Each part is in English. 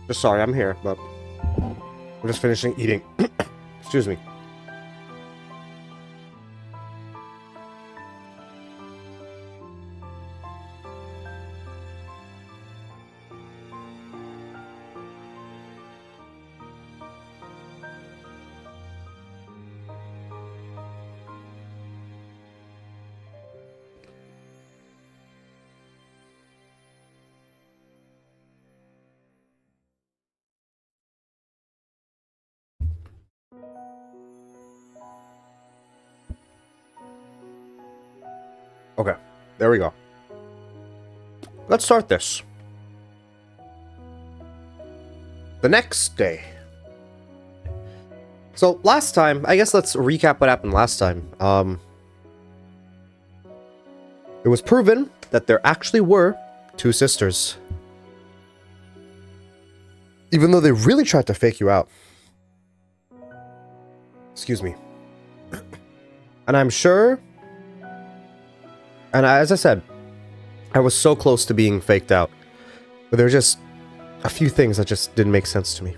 Just sorry, I'm here, but I'm just finishing eating. Excuse me. Okay, there we go. Let's start this. The next day. So last time, I guess let's recap what happened last time. It was proven that there actually were two sisters. Even though they really tried to fake you out. Excuse me. And I'm sure... And as I said, I was so close to being faked out. But there were just a few things that just didn't make sense to me.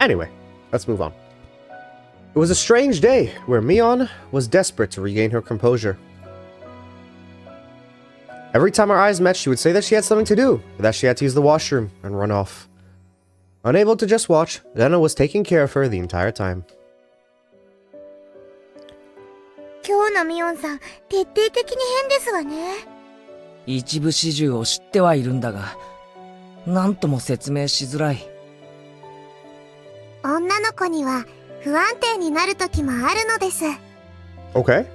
Anyway, let's move on. It was a strange day where Mion was desperate to regain her composure. Every time our eyes met, she would say that she had something to do, or that she had to use the washroom and run off. Unable to just watch, Lena was taking care of her the entire time. 今日のミオンさん、徹底的に変ですわね。一部始終を知ってはいるんだが、なんとも説明しづらい。女の子には不安定になる時もあるのです。Okay.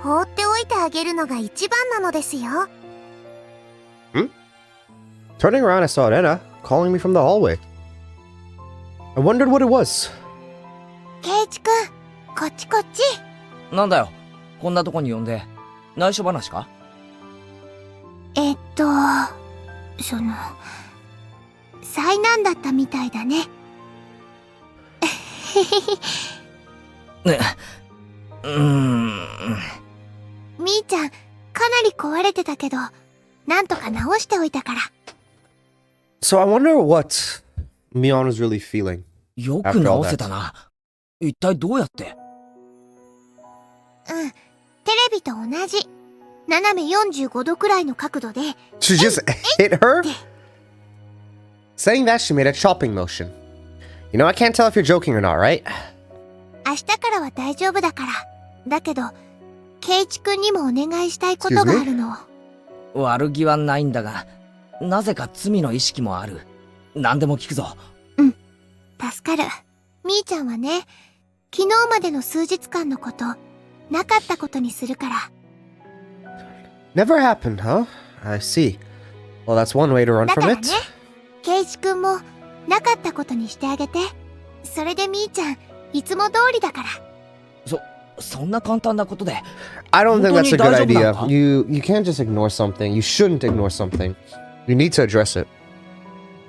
放っておいてあげるのが一番なのですよ。Turning around, I saw Lena calling me from the hallway. I wondered what it was. ケイチくん、こっちこっち。なんだよ、こんなとこに呼んで。内緒話か？災難だったみたいだね。ね、みーちゃん、かなり壊れてたけど、なんとか直しておいたから。So I wonder what Mion was really feeling. よく直せたな。一体どうやって？テレビと同じ。斜め45度くらいの角度で。She just hit her? Saying that, she made a chopping motion. You know, I can't tell if you're joking or not, right? 明日からは大丈夫だから。だけど、ケイチくんにもお願いしたいことがあるの。悪気はないんだが、なぜか罪の意識もある。何でも聞くぞ。助かる。みーちゃんはね、昨日までの数日間のこと、なかったことにするから。Never happened, huh? I see. Well, that's one way to run だか from ら it. ね、ケイチくんも、なかったことにしてあげて。それでみーちゃん、いつも通りだから。そんな簡単なことで。I don't think that's a good 本当に大丈夫な idea. のか？ You can't just ignore something. You shouldn't ignore something. You need to address it.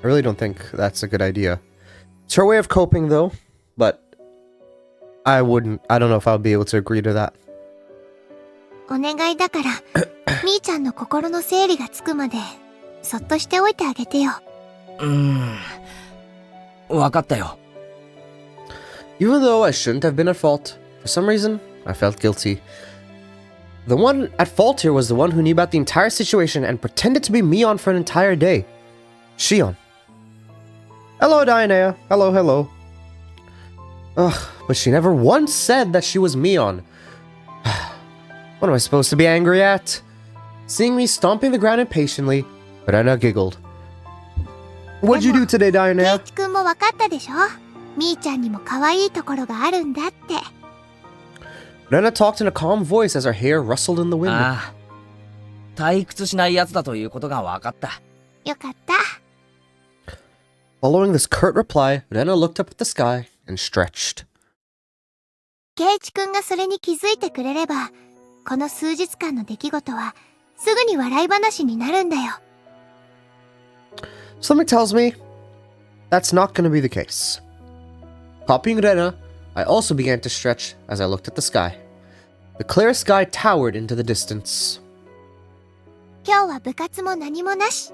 I really don't think that's a good idea. It's her way of coping, though. But I don't know if I'll be able to agree to that. お願いだから、みーちゃんの心の整理がつくまで、そっとしておいてあげてよ。わかったよ。Even though I shouldn't have been at fault, for some reason, I felt guilty. The one at fault here was the one who knew about the entire situation and pretended to be Mion for an entire day. Shion. Hello, Dianea. Hello, hello. Ugh, but she never once said that she was Mion. What am I supposed to be angry at? Seeing me stomping the ground impatiently, Rena giggled. What'd you do today, ケイ Dianea? チくんもわかったでしょ？みーちゃんにも可愛いところがあるんだって。Rena talked in a calm voice as her hair rustled in the wind. ああ。退屈しないやつだということがわかった。よかった。Following this curt reply, Rena looked up at the sky and stretched. ケイチくんがそれに気づいてくれれば、この数日間の出来事は、すぐに笑い話になるんだよ。Something tells me that's not going to be the case. Copying Rena, I also began to stretch as I looked at the sky. The clear sky towered into the distance. 今日は部活も何もなし。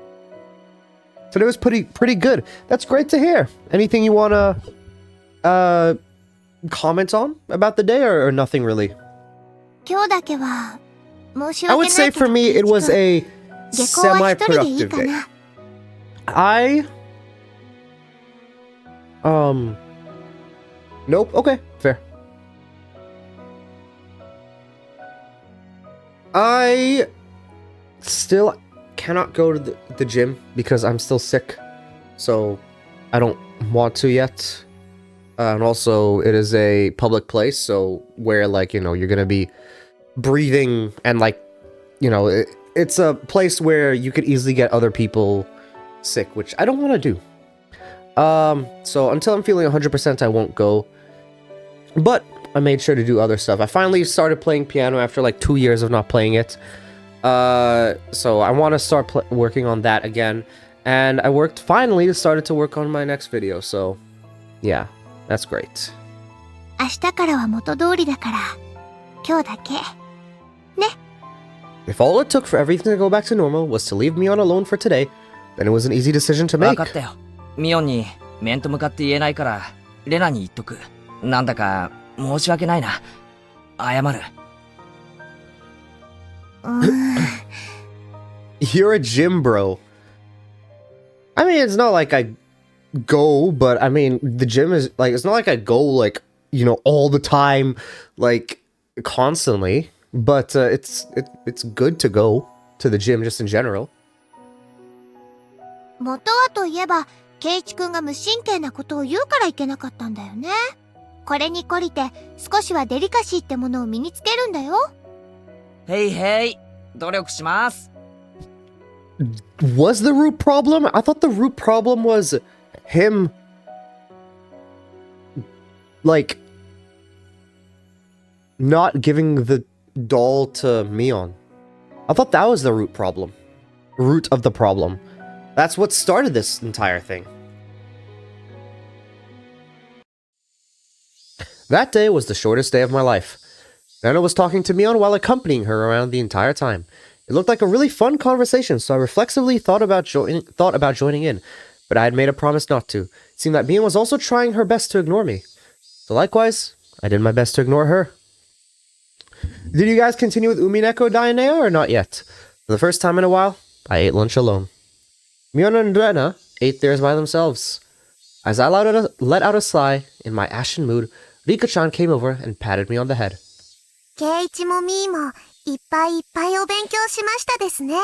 Today was pretty good. That's great to hear. Anything you wanna comment on about the day, or nothing really? 今日だけは申し I 訳 would ない say けど for me it was ケイチ a 君下校は一人でいい semi-productive か day. な Nope. Okay, fair. I still cannot go to the gym because I'm still sick, so I don't want to yet. And also, it is a public place, so where, like, you know, you're gonna be breathing and, like, you know, it's a place where you could easily get other people sick, which I don't want to do. So until I'm feeling 100%, I won't go. But I made sure to do other stuff. I finally started playing piano after like 2 years of not playing it. So I want to start working on that again. And I finally started to work on my next video. So yeah, that's great. 明日からは元通りだから今日だけね If all it took for everything to go back to normal was to leave Mion alone for today, then it was an easy decision to 分 make. かったよ。ミオンに面と向かって言えないから、レナに言っとく。なんだか申し訳ないな。謝る。You're a gym bro. I mean, it's not like I go, but I mean, the gym is like, it's not like I go like, you know, all the time, like constantly, but it's good to go to the gym just in general. 元はといえばケイチ君が無神経なことを言うからいけなかったんだよね。これに懲りて少しはデリカシーってものを身につけるんだよ。へいへい、努力します。Was the root problem? I thought the root problem was him, like, not giving the doll to Mion. I thought that was the root problem. Root of the problem. That's what started this entire thing. That day was the shortest day of my life. Nana was talking to Mion while accompanying her around the entire time. It looked like a really fun conversation, so I reflexively thought about joining in, but I had made a promise not to. It seemed that Mion was also trying her best to ignore me. So likewise, I did my best to ignore her. Did you guys continue with Umineko Daineo or not yet? For the first time in a while, I ate lunch alone. Mion and Rena ate theirs by themselves. As I let out a sigh, in my ashen mood, Rika-chan came over and patted me on the head. ケイチもミーもいっぱいいっぱいお勉強しましたですね。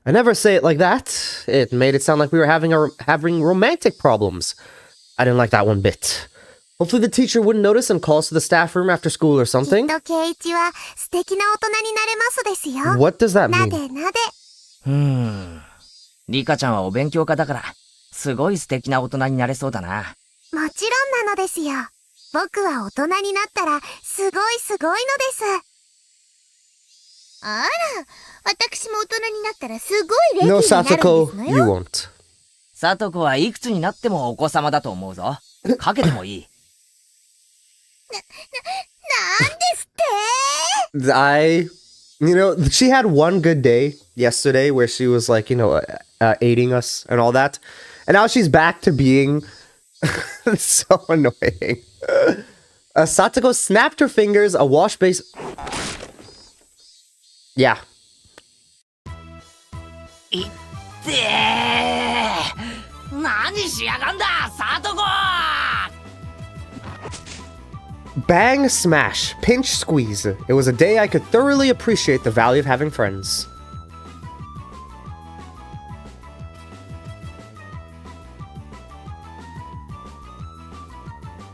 I never say it like that. It made it sound like we were having romantic problems. I didn't like that one bit. Hopefully the teacher wouldn't notice and call us to the staff room after school or きっ something. とケイチは素敵な大人になれますですよ。 What does that な mean? でなで。リカちゃんはお勉強家だから、すごい素敵な大人になれそうだな。もちろんなのですよ。僕は大人になったらすごいすごいのです。あら、私も大人になったらすごいレディーに No, なるんです Satoko, の you よ。 won't. サトコはいくつになってもお子様だと思うぞ。かけてもいい。なんですって You know, she had one good day yesterday where she was like, you know, aiding us and all that. And now she's back to being so annoying. Satoko snapped her fingers, a wash base. Yeah. いってー、何しやがんだ、サトコ。 Bang, smash, pinch, squeeze. It was a day I could thoroughly appreciate the value of having friends.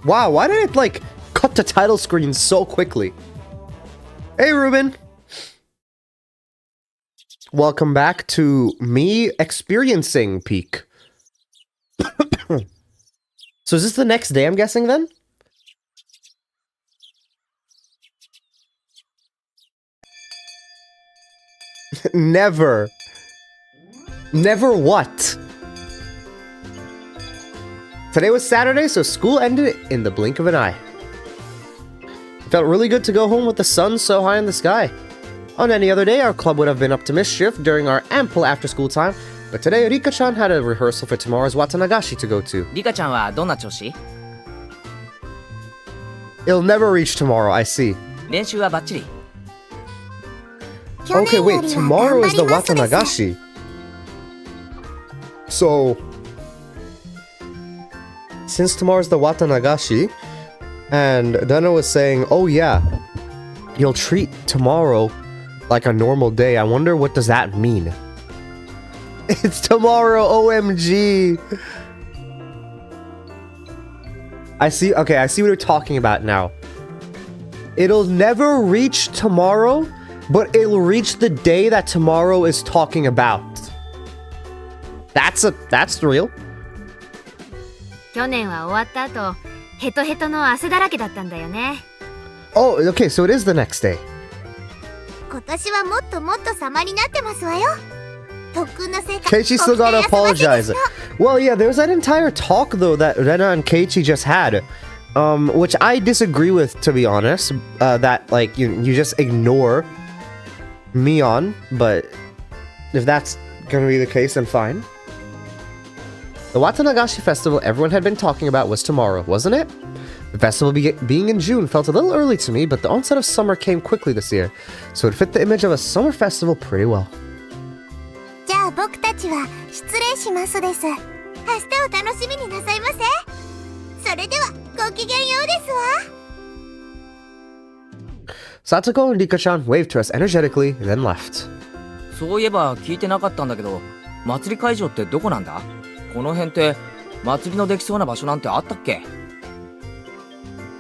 Wow, why did it, like, cut to title screen so quickly? Hey, Ruben. Welcome back to me experiencing peak. So is this the next day, I'm guessing, then? Never. Never what? Today was Saturday, so school ended in the blink of an eye. It felt really good to go home with the sun so high in the sky. On any other day, our club would have been up to mischief during our ample after-school time, But today, Rika-chan had a rehearsal for tomorrow's Watanagashi to go to. リカちゃんはどんな調子？ It'll never reach tomorrow, I see. 練習はバッチリ。去年 Okay, よ wait, りは tomorrow 頑 is 張 the りますです。 Watanagashi. So, since tomorrow's the Watanagashi, and Dana was saying, oh yeah, you'll treat tomorrow like a normal day, I wonder what does that mean? It's tomorrow, OMG! I see what you're talking about now. It'll never reach tomorrow, but it'll reach the day that tomorrow is talking about. That's real. 去年は終わった後、ヘトヘトの汗だらけだったんだよね。Oh, okay, so it is the next day. 今年はもっともっと様になってますわよ。特訓の成果、 Keiichi still gotta apologize. Well, yeah, there's that entire talk though that Rena and Keiichi just had, which I disagree with, to be honest. That like you just ignore Mion, but if that's gonna be the case, then fine. The Watanagashi festival everyone had been talking about was tomorrow, wasn't it? The festival being in June felt a little early to me, but the onset of summer came quickly this year, so it fit the image of a summer festival pretty well. じゃあ僕たちは失礼しますです。明日を楽しみになさいませ。それではごきげんようですわ。 Satoko and Rika-chan waved to us energetically, then left. そういえば聞いてなかったんだけど、祭り会場ってどこなんだ？この辺って祭りのできそうな場所なんてあったっけ？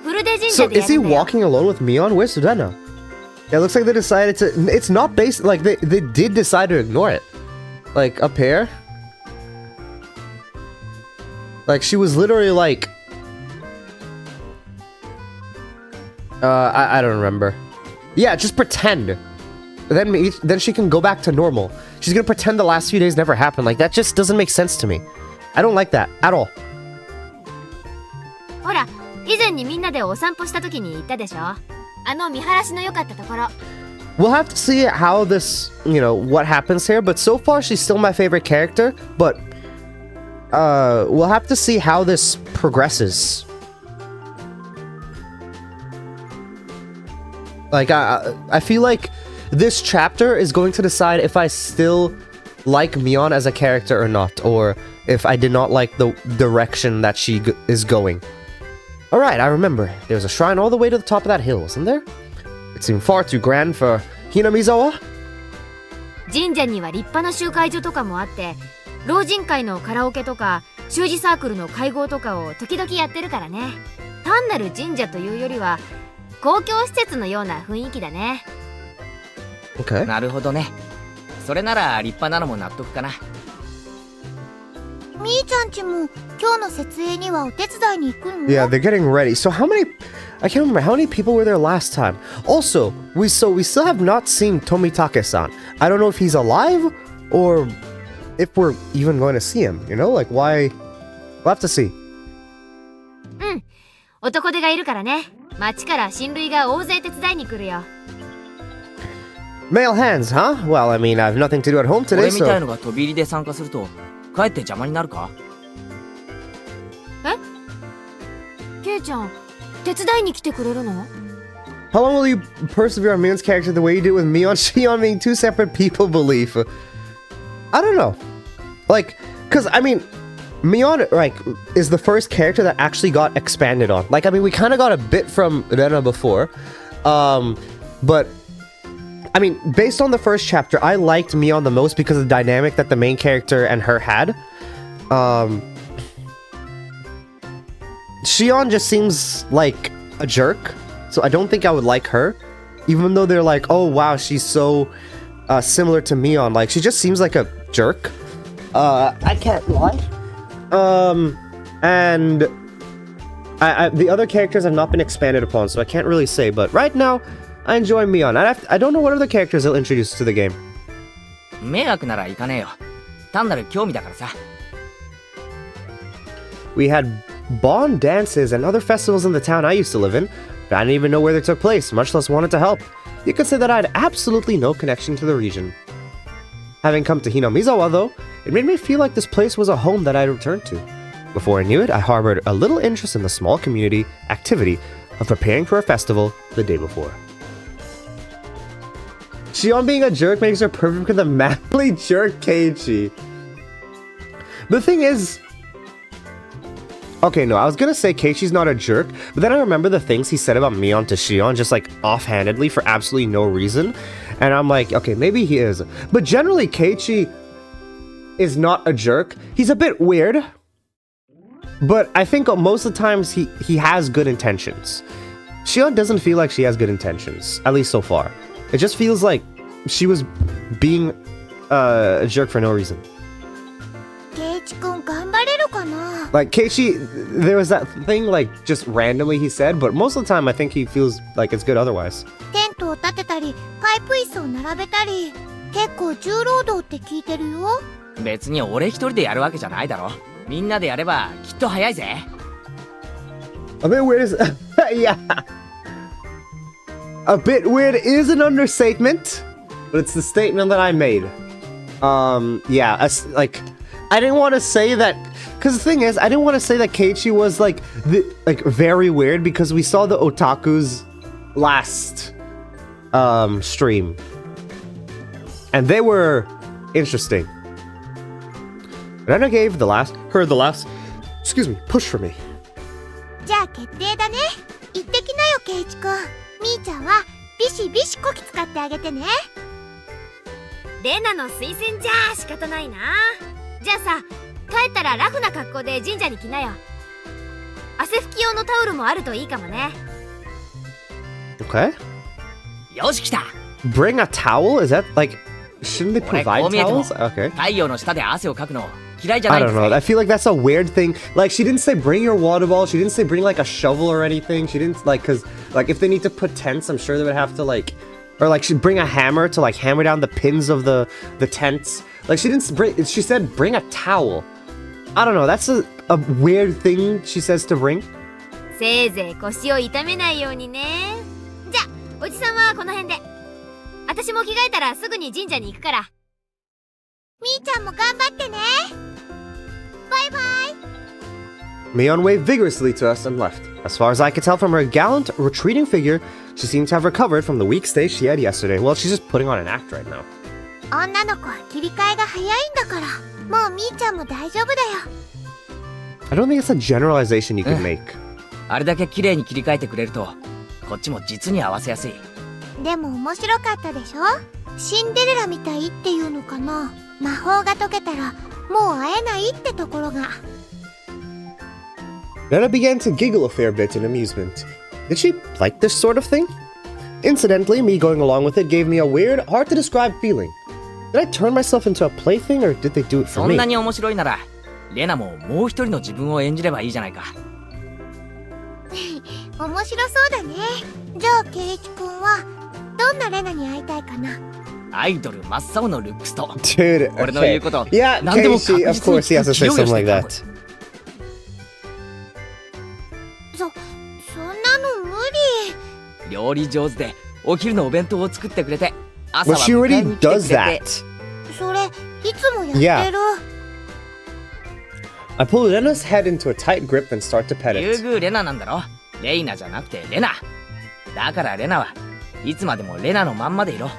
フルデ神 So 社でや is he るんだよ。 walking alone with Mion? Where's Rena? Yeah, it looks like they decided to. It's not based. Like they did decide to ignore it. Like up here. Like she was literally like. I don't remember. Yeah, just pretend. Then she can go back to normal. She's gonna pretend the last few days never happened. Like that just doesn't make sense to me. I don't like that at all. ほら、以前にみんなでお散歩した時に言ったでしょ。あの見晴らしの良かったところ。We'll have to see how this, what happens here. But so far, she's still my favorite character. But we'll have to see how this progresses. Like, I feel like this chapter is going to decide if I still like Mion as a character or not, or if I did not like the direction that she is going. Alright, I remember. There was a shrine all the way to the top of that hill, wasn't there? It seemed far too grand for Hinamizawa. 神社には立派な集会所とかもあって、老人会のカラオケとか習字サークルの会合とかを時々やってるからね。単なる神社というよりは公共施設のような雰囲気だね。Okay. なるほどね。それなら立派なのも納得かな。みーちゃんちも今日の設営にはお手伝いに行くの？ Yeah, they're getting ready. So how many... I can't remember. How many people were there last time? Also, we still have not seen Tomitake-san. I don't know if he's alive or if we're even going to see him. Like why... We'll have to see. うん。男手がいるからね。町から親類が大勢手伝いに来るよ。Male hands, huh? Well, I mean, I have nothing to do at home 俺 today, みたい so... のが飛び入りで参加すると、かえって邪魔になるか？ケイちゃん、手伝いに来てくれるの？ How long will you persevere on Mion's character the way you did with me on Shion being two separate people belief? I don't know. Like, because, I mean, Mion, like, is the first character that actually got expanded on. Like, I mean, we kind of got a bit from Rena before. But, I mean, based on the first chapter, I liked Mion the most because of the dynamic that the main character and her had. Shion just seems like a jerk, so I don't think I would like her. Even though they're like, oh wow, she's so similar to Mion. Like, she just seems like a jerk. I can't lie. And the other characters have not been expanded upon, so I can't really say. But right now, I enjoy Mion. I don't know what other characters they'll introduce to the game. 迷惑なら行かねえよ。単なる興味だからさ。We had Bon dances and other festivals in the town I used to live in, but I didn't even know where they took place, much less wanted to help. You could say that I had absolutely no connection to the region. Having come to Hinamizawa, though, It made me feel like this place was a home that I'd return to. Before I knew it, I harbored a little interest in the small community activity of preparing for a festival the day before. Shion being a jerk makes her perfect for the manly jerk Keiichi. The thing is... Okay, no, I was gonna say Keiichi's not a jerk, but then I remember the things he said about Mion to Shion just like offhandedly for absolutely no reason. And I'm like, okay, maybe he is. But generally, Keiichi is not a jerk. He's a bit weird. But I think most of the times he has good intentions. Shion doesn't feel like she has good intentions, at least so far. It just feels like she was being a jerk for no reason. Like, Keiichi, there was that thing, like, just randomly he said, but most of the time I think he feels like it's good otherwise. テントを立てたり、パイプ椅子を並べたり、結構重労働って聞いてるよ。別に俺一人でやるわけじゃないだろ。みんなでやればきっと早いぜ。A bit weird is... yeah. A bit weird is an understatement, but it's the statement that I made. Yeah, like, I didn't want to say that... Because the thing is, I didn't want to say that Keiichi was, like, very weird, because we saw the otaku's last, stream. And they were interesting. And then I gave her the last, excuse me, push for me. じゃあ決定だね。行ってきなよ、ケイチくん。みーちゃんはビシビシこき使ってあげてね。レナの推薦じゃ仕方ないな。じゃあさ、帰ったらラフな格好で神社に来なよ。汗拭き用のタオルもあるといいかもね。Okay. よし来た。 Bring a towel? Is that like, shouldn't they provide towels? Okay. 太陽の下で汗をかくの嫌いじゃ I ないん don't です know. I feel like that's a weird thing. Like, she didn't say bring your water ball. She didn't say bring like a shovel or anything. She didn't like, cause like if they need to put tents, I'm sure they would have to like, or like she'd bring a hammer to like hammer down the pins of the tents. Like she didn't bring, she said bring a towel. I don't know. That's a weird thing she says to bring. せいぜい腰を痛めないようにね。じゃあ、おじさんはこの辺で。私も着替えたらすぐに神社に行くから。みーちゃんも頑張ってね。バイバイ。Mion waved vigorously to us and left. As far as I could tell from her gallant, retreating figure, she seemed to have recovered from the weak state she had yesterday. Well, she's just putting on an act right now. 女の子は切り替えが早いんだから。もうみーちゃんも大丈夫だよ。I don't think it's a generalization you can make. あれだけ綺麗に切り替えてくれるとこっちも実に合わせやすい。でも面白かったでしょ。シンデレラみたいっていうのかな。魔法が解けたらもう会えないってところが。Nana began to giggle a fair bit in amusement. Did she like this sort of thing? Incidentally, me going along with it gave me a weird, hard-to-describe feeling. Did I turn myself into a plaything, or did they do it for そん me? なに面白いならレナももう一人の自分を演じればいいじゃないか。面白そうだね。じゃあケイチくんはどんなレナに会いたいかな。アイドル真っ青のルックスと Dude, 俺の言う okay. こと Yeah, 何でも Keiichi, 確 of 実に course he has to say 聞きよう something よして like た that. そんなの無理。料理上手でお昼のお弁当を作ってくれて朝 But は she 迎え already に来てくれ does て that. それいつもやってる。I pulled Lena's head into a tight grip and start to pet 優 it. 遇レナなんだろ。レイナじゃなくてレナだからレナはいつまでもレナのまんまでいろ。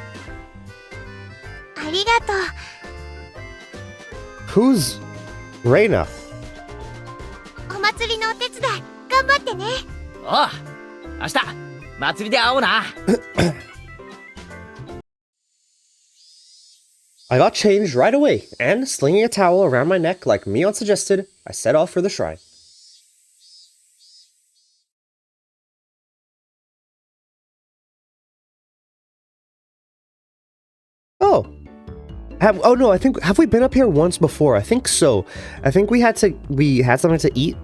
ありがとう。 Who's Reina? お祭りのお手伝い頑張ってね。おう明日祭りで会おうな。I got changed right away, and slinging a towel around my neck like Mion suggested, I set off for the shrine. Oh. No, I think, have we been up here once before? I think so. I think we had something to eat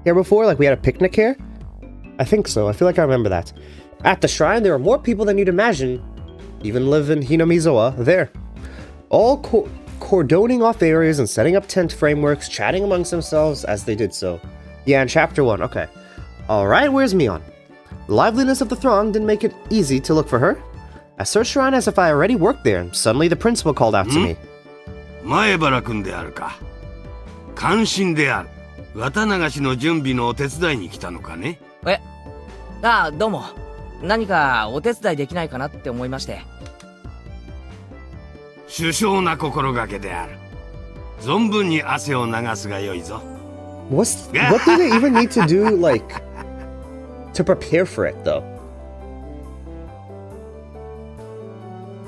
here before, like we had a picnic here. I think so. I feel like I remember that. At the shrine, there are more people than you'd imagine. Even live in Hinamizawa there. All cordoning off areas and setting up tent frameworks, chatting amongst themselves as they did so. Yeah, in chapter 1, okay. Alright, where's Mion? The liveliness of the throng didn't make it easy to look for her. I searched around as if I already worked there, and suddenly the principal called out to me. 前原君であるか。感心である。綿流しの準備のお手伝いに来たのかね。ああ、どうも。何かお手伝いできないかなって思いまして。殊勝な心がけである。存分に汗を流すがよいぞ。What do they even need to do, like, to prepare for it, though?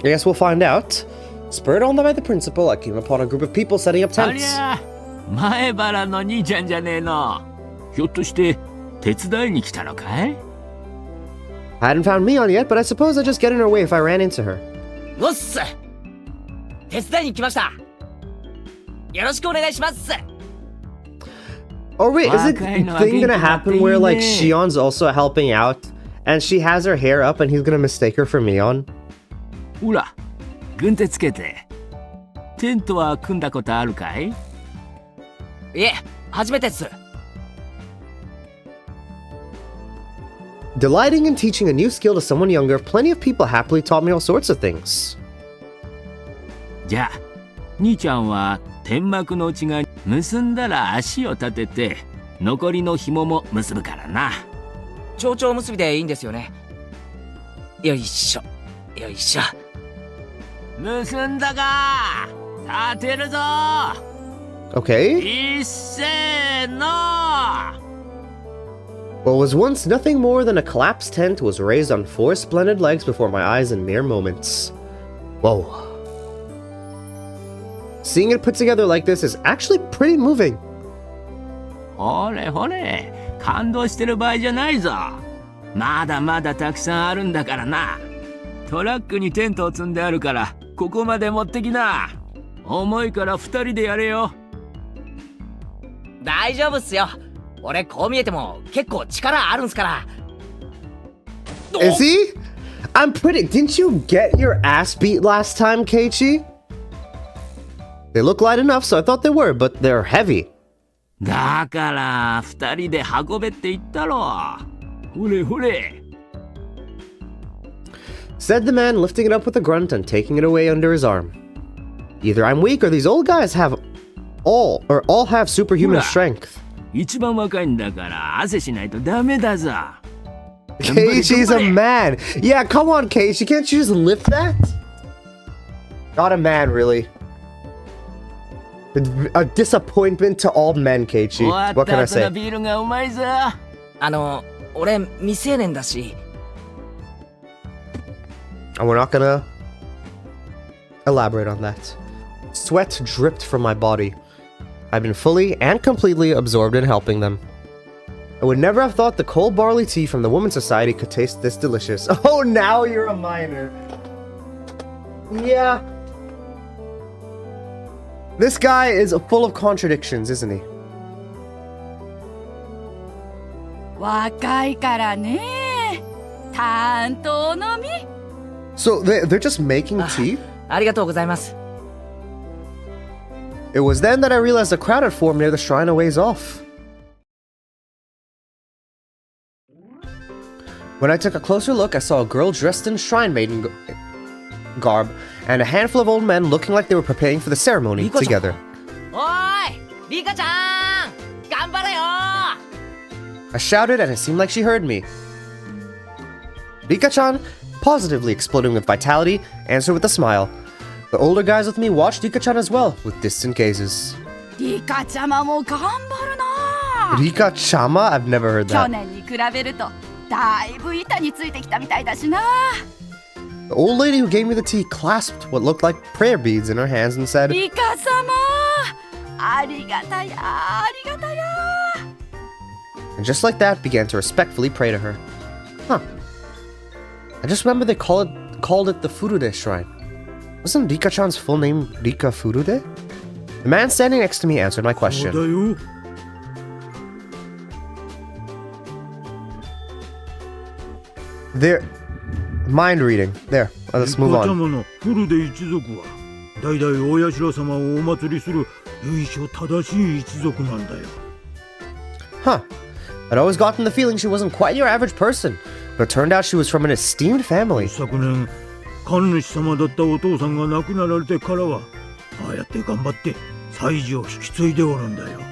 I guess we'll find out. Spurred on by the principal, I came upon a group of people setting up あり tents. ゃ、前原の兄ちゃんじゃねえの。ひょっとして手伝いに来たのかい？ I hadn't found Mion yet, but I suppose I'd just get in her way if I ran into her. おっす。手伝いに来ました。よろしくお願いします。 Oh wait, is it Wakaino wa thing gonna genki happen natte where like ii ne. Shion's also helping out and she has her hair up and he's gonna mistake her for Mion? ほら、軍手つけて。テントは組んだことあるかい？いえ、初めてっす。Delighting in teaching a new skill to someone younger, plenty of people happily taught me all sorts of things. じゃあ、兄ちゃんは天幕の内側に結んだら足を立てて、残りの紐も結ぶからな。蝶々結びでいいんですよね。よいしょ、よいしょ。結んだか。立てるぞ。Okay. いっせーの。What was once nothing more than a collapsed tent was raised on 4 splendid legs before my eyes in mere moments. Whoa. Seeing it put together like this is actually pretty moving. ほれほれ、感動してる場合じゃないぞ。まだまだたくさんあるんだからな。トラックにテントを積んであるから、ここまで持ってきな。重いから2人でやれよ。大丈夫っすよ。俺こう見えても結構力あるんすから。Is he? I'm pretty. Didn't you get your ass beat last time, Keiichi? They look light enough, so I thought they were, but they're heavy. だから2人で運べって言ったろ。ほれほれ。Said the man, lifting it up with a grunt and taking it away under his arm. Either I'm weak or these old guys have all have superhuman Hura. strength. 一番若いんだから汗しないとダメだぞ。 Keiichi's a man. Yeah, come on, Keiichi. Can't you just lift that? Not a man, really. A disappointment to all men, Keiichi. 終わっ What can た I 後の say? ビールがうまいぞ。俺未成年だし。And we're not gonna elaborate on that. Sweat dripped from my body. I've been fully and completely absorbed in helping them. I would never have thought the cold barley tea from the Women's Society could taste this delicious. Oh, now you're a minor. Yeah. This guy is full of contradictions, isn't he? 若いからね。担当のみ。 So they're just making tea? ありがとうございます。 It was then that I realized a crowd had formed near the shrine a ways off. When I took a closer look, I saw a girl dressed in shrine maiden garb and a handful of old men looking like they were preparing for the ceremony Rika-chan. together. おーい、リカちゃん、頑張れよ。 I shouted and it seemed like she heard me. Rika-chan, positively exploding with vitality, answered with a smile. The older guys with me watched Rika-chan as well, with distant gazes. リカちゃまも頑張るな。 Rika-chama? I've never heard 去 that. 年に比べるとだいぶ板についてきたみたいだしな。 The old lady who gave me the tea clasped what looked like prayer beads in her hands and said, リカ様、ありがたや、ありがたや。 and just like that began to respectfully pray to her. Huh. I just remember they called it the Furude Shrine. Wasn't Rika-chan's full name Rika Furude? The man standing next to me answered my そう question. だよ。 There. Mind reading. There. Let's move リカ on. 様のフルデ一族は代々大社様をお祭りする由緒正しい一族なんだよ。 Huh. I'd always gotten the feeling she wasn't quite your average person, but it turned out she was from an esteemed family. 昨年神主様だったお父さんが亡くなられてからはああやって頑張って祭事を引き継いでおるんだよ。こ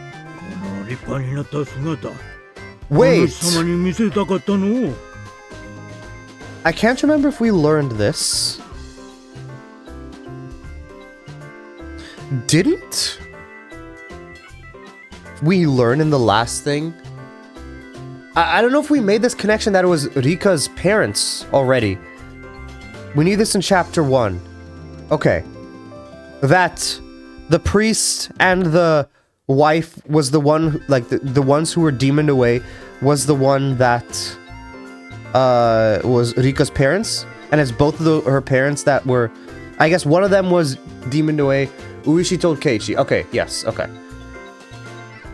の立派になった姿、 Wait, 主様に見せたかったの。 I can't remember if we learned this. Didn't we learn in the last thing? I don't know if we made this connection that it was Rika's parents already. We need this in chapter 1. Okay. That the priest and the wife was the one, like the ones who were demoned away was the one that was Rika's parents, and it's both of her parents that were, I guess one of them was demoned away. Uishi told Keiichi. Okay, yes, okay.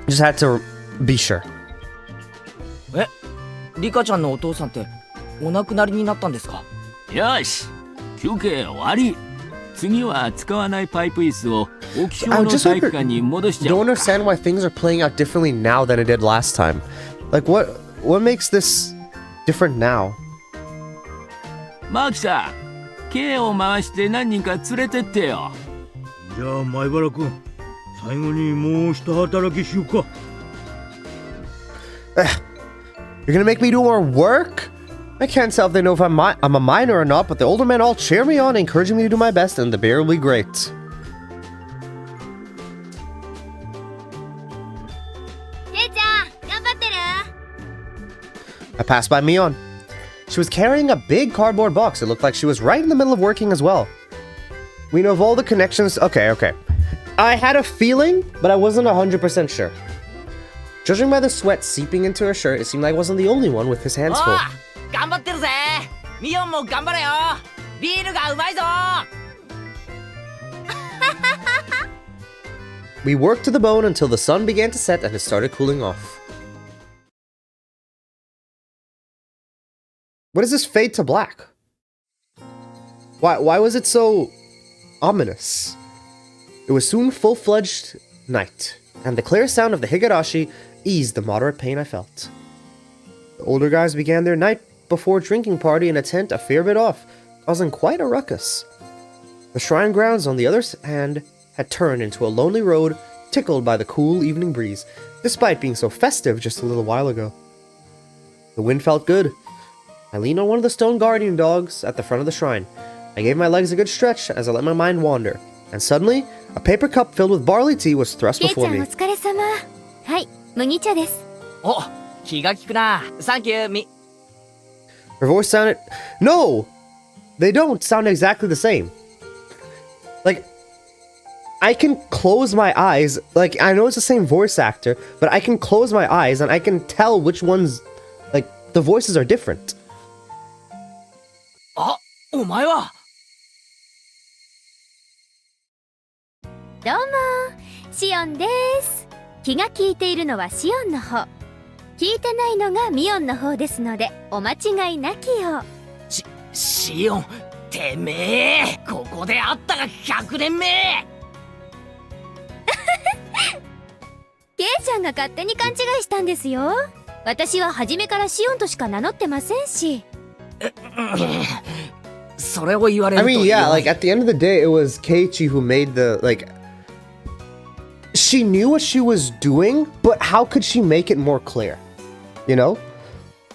Just had to be sure. え、リカちゃんのお父さんってお亡くなりになったんですか？よし、休憩終わり。次は使わないパイプ椅子を沖小 I の just 体育館に戻しちゃ don't うか。 understand why things are playing out differently now than it did last time. Like what makes this different now? マキさん、K を回して何人か連れてってよ。じゃあ前原君、最後にもう一働きしようか。 You're gonna make me do more work? I can't tell if they know if I'm a minor or not, but the older men all cheer me on, encouraging me to do my best, and the beer will be great. I passed by Mion. She was carrying a big cardboard box. It looked like she was right in the middle of working as well. We know of all the connections. Okay. I had a feeling, but I wasn't 100% sure. Judging by the sweat seeping into her shirt, it seemed like I wasn't the only one with his hands full. 頑張ってるぜ。ミオンも頑張れよ。ビールがうまいぞ。We worked to the bone until the sun began to set and it started cooling off. What is this fade to black? Why was it so ominous? It was soon full-fledged night, and the clear sound of the Higurashi eased the moderate pain I felt. The older guys began their night before drinking party in a tent a fair bit off, causing quite a ruckus. The shrine grounds, on the other hand, had turned into a lonely road, tickled by the cool evening breeze, despite being so festive just a little while ago. The wind felt good. I leaned on one of the stone guardian dogs at the front of the shrine. I gave my legs a good stretch as I let my mind wander, and suddenly, a paper cup filled with barley tea was thrust before me. お疲れ様。はい、麦茶です。お、気が利くな。サンキュー、Her voice sounded... No! They don't sound exactly the same. Like, I can close my eyes. Like, I know it's the same voice actor, but I can close my eyes and I can tell which ones... Like, the voices are different. あ、お前は。どうも、シオンです。気が利いているのはシオンの方。聞いてないのがミオンの方ですので、お間違いなきよ。シオン、てめえ、ここで会ったが100年目。ケイちゃんが勝手に勘違いしたんですよ。私は初めからシオンとしか名乗ってませんし。それを言われる I と。 mean, yeah, like, at the end of the day, it was Keiichi who made the, like... She knew what she was doing, but how could she make it more clear? You know?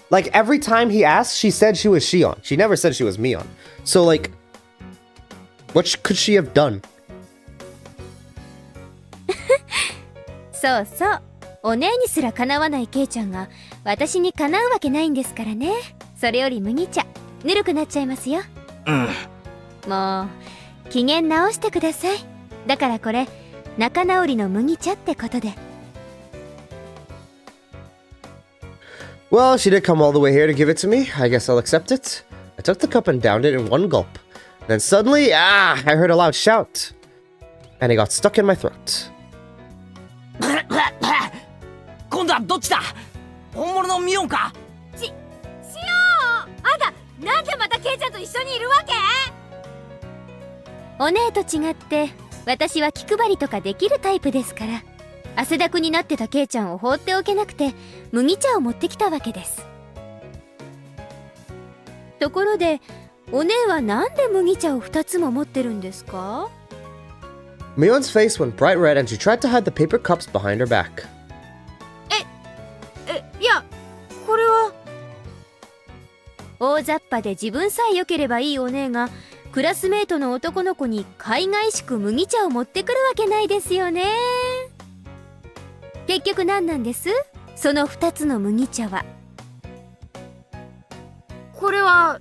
Like, every time he asked, she said she was Shion. She never said she was Mion. So, like... What could she have done? そうそう。お姉にすらかなわないケイちゃんが私にかなうわけないんですからね。それより麦茶ぬるくなっちゃいますよ。もう機嫌直してください。だからこれ仲直りの麦茶ってことで。 Well, she did come all the way here to give it to me. I guess I'll accept it. I took the cup and downed it in one gulp. Then suddenly, I heard a loud shout. And it got stuck in my throat. 今度はどっちだ？本物のミオンか？シオン！あんたなんでまたケイちゃんと一緒にいるわけ？お姉と違って私は気配りとかできるタイプですから、汗だくになってたケイちゃんを放っておけなくて麦茶を持ってきたわけです。ところでお姉はなんで麦茶を2つも持ってるんですか？ Mion's face went bright red and she tried to hide the paper cups behind her back. いやこれは大雑把で自分さえ良ければいいお姉がクラスメートの男の子に海外しく麦茶を持ってくるわけないですよね。結局何なんです？その2つの麦茶は。これは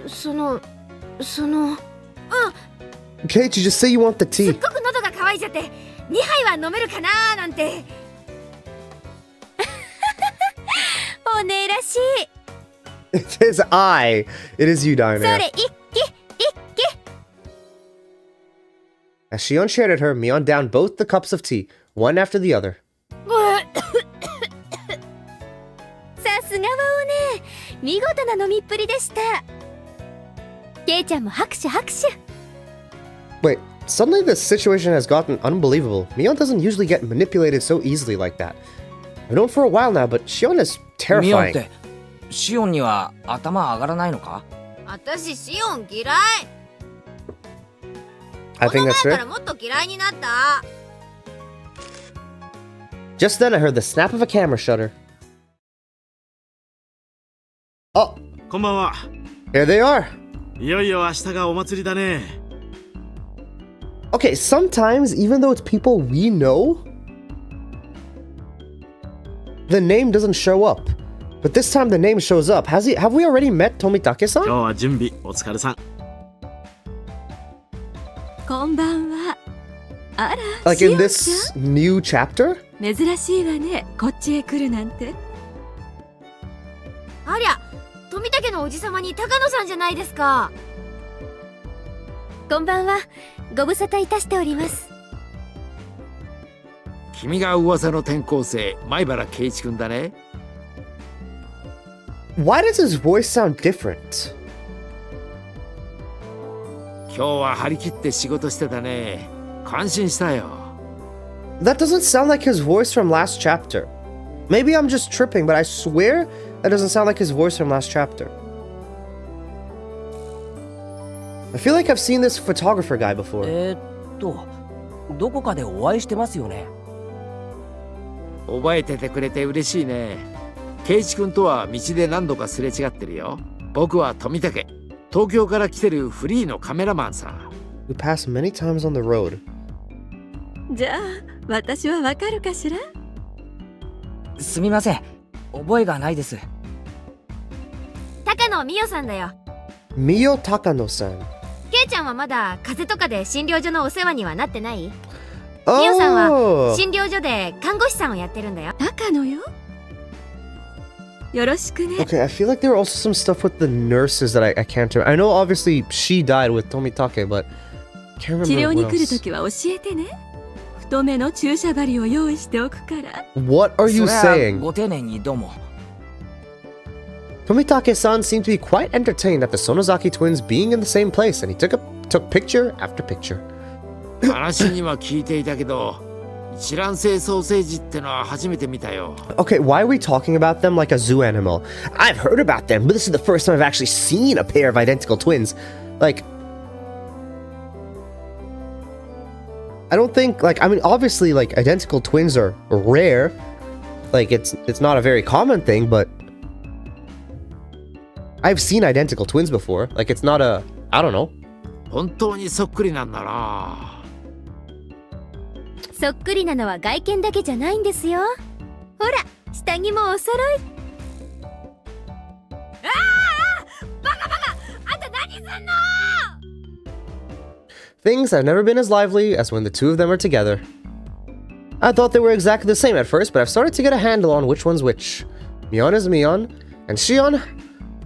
そのKate, you just say you want the すっ tea. ごく喉が渇いちゃって2杯は飲めるかなーなんて。お姉らしい。It is I. It is you down そ there. れ一気一気。 As Shion shared at her, Mion downed both the cups of tea, one after the other. さすがはお姉、見事な飲みっぷりでした。ケイちゃんも拍手拍手。 Wait, suddenly the situation has gotten unbelievable. Mion doesn't usually get manipulated so easily like that. I've known for a while now, but Shion is ミオンっ terrifying. てシオンには頭上がらないのか？私シオン嫌い。 I この think 前 that's から right. もっと嫌いになった。 Just then I heard the snap of a camera shutter. Oh, こんばんは。 here they are. いよいよ明日がお祭りだね。 Okay, sometimes, even though it's people we know, the name doesn't show up. But this time the name shows up. Have we already met Tomitake-san? 今日は準備お疲れさん。こんばんは。あら、 Like し in おんち this new chapter? ゃん珍しいわね、こっちへ来るなんて。ありゃ富武のおじさまに高野さんじゃないですか。こんばんは。ご無沙汰いたしております。君が噂の転校生前原圭一君だね。 Why does his voice sound different? 今日は張り切って仕事してたね。感心したよ。 That doesn't sound like his voice from last chapter. Maybe I'm just tripping, but I swear that doesn't sound like his voice from last chapter. I feel like I've seen this photographer guy before. どこかでお会いしてますよね。覚えててくれて嬉しいね。圭一君とは道で何度かすれ違ってるよ。僕は富武。東京から来てるフリーのカメラマンさ。 We pass many times on the road. じゃあ、私はわかるかしら？すみません。覚えがないです。高野美代さんだよ。 Miyo Takano-san. ケイちゃんはまだ風邪とかで診療所のお世話にはなってない？美代さんは Oh! 診療所で看護師さんをやってるんだよ。高野よ。よろしくね。 Okay, I feel like there were also some stuff with the nurses that I can't remember. I know obviously she died with Tomitake, but I can't 治療 remember に what 来る else. ときは教えてね。太めの注射針を用意しておくから。 What are you それは saying? ご丁寧にどうも。 Tomitake-san seemed to be quite entertained at the Sonozaki twins being in the same place, and he took picture after picture. 話には聞いていたけど、一卵性ソーセージってのは初めて見たよ。 Okay, why are we talking about them like a zoo animal? I've heard about them, but this is the first time I've actually seen a pair of identical twins. Like, I don't think, like, I mean, obviously, like, identical twins are rare. Like, it's not a very common thing, but I've seen identical twins before. Like, it's not a, I don't know. 本当にそっくりなんだな。そっくりなのは外見だけじゃないんですよ。ほら、下着もお揃い。あんた何すんの？ Things have never been as lively as when the two of them are together. I thought they were exactly the same at first, but I've started to get a handle on which one's which. Mion is Mion, and Shion,